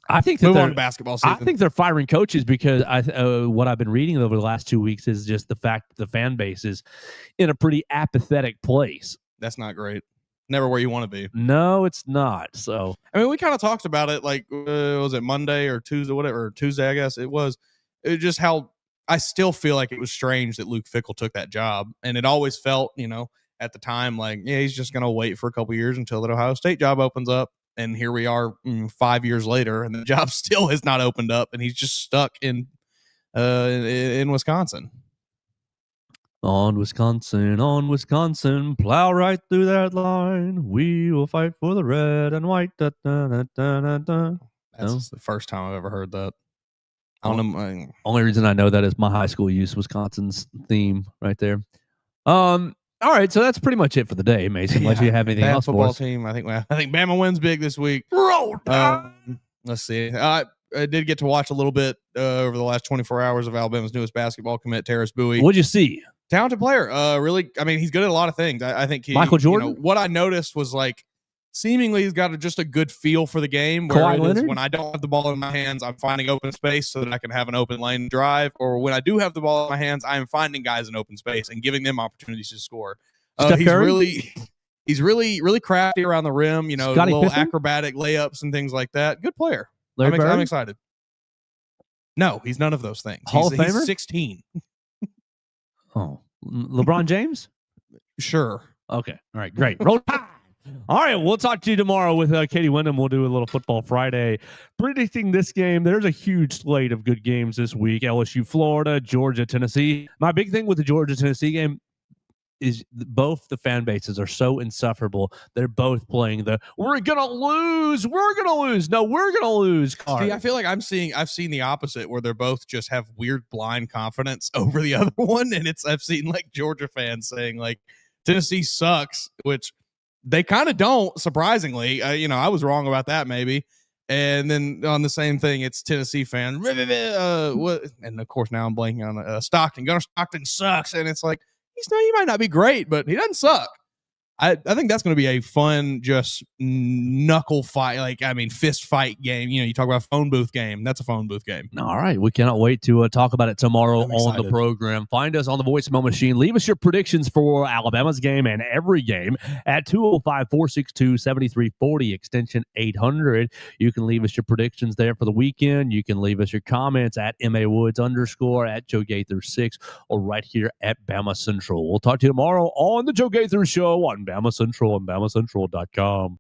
I think move on to basketball season. I think they're firing coaches because what I've been reading over the last 2 weeks is just the fact that the fan base is in a pretty apathetic place. That's not great. Never where you want to be. No, it's not. So I mean, we kind of talked about it. Like, was it Monday or Tuesday, whatever? Or Tuesday, I guess it was. It just how I still feel like it was strange that Luke Fickell took that job, and it always felt, at the time, like, yeah, he's just gonna wait for a couple years until that Ohio State job opens up. And here we are 5 years later, and the job still has not opened up, and he's just stuck in Wisconsin. On Wisconsin, plow right through that line. We will fight for the red and white. Da, da, da, da, da. That's the first time I've ever heard that. I don't know. Only reason I know that is my high school used Wisconsin's theme right there. All right, so that's pretty much it for the day, Mason. Unless you have anything else football for us. Team. I think Bama wins big this week. Roll let's see. I did get to watch a little bit over the last 24 hours of Alabama's newest basketball commit, Terrace Bowie. What'd you see? Talented player. Really, I mean, he's good at a lot of things. I think Michael Jordan. What I noticed was like, seemingly he's got just a good feel for the game. Where Kawhi it is Leonard? when I don't have the ball in my hands, I'm finding open space so that I can have an open lane drive. Or when I do have the ball in my hands, I am finding guys in open space and giving them opportunities to score. He's really crafty around the rim. Scottie little Pippen? acrobatic layups and things like that. Good player. Larry Bird? I'm excited. No, he's none of those things. Hall of Famer? He's 16. Oh, LeBron James? Sure. Okay. All right. Great. Roll Tide. All right. We'll talk to you tomorrow with Katie Wyndham. We'll do a little Football Friday predicting this game. There's a huge slate of good games this week. LSU, Florida, Georgia, Tennessee. My big thing with the Georgia-Tennessee game is both the fan bases are so insufferable. They're both playing we're gonna lose. No, we're gonna lose card. See, I feel like I've seen the opposite, where they're both just have weird blind confidence over the other one, and I've seen like Georgia fans saying like Tennessee sucks, which they kind of don't. Surprisingly, I was wrong about that maybe. And then on the same thing, it's Tennessee fan. What? And of course now I'm blanking on Stockton. Gunnar Stockton sucks, and it's like. He might not be great, but he doesn't suck. I think that's going to be a fun, just knuckle fight, fist fight game. You talk about phone booth game. That's a phone booth game. All right. We cannot wait to talk about it tomorrow on the program. Find us on the voicemail machine. Leave us your predictions for Alabama's game and every game at 205-462-7340, extension 800. You can leave us your predictions there for the weekend. You can leave us your comments at MAWoods_, at Joe Gaither 6, or right here at Bama Central. We'll talk to you tomorrow on the Joe Gaither Show on Bama Central and BamaCentral.com.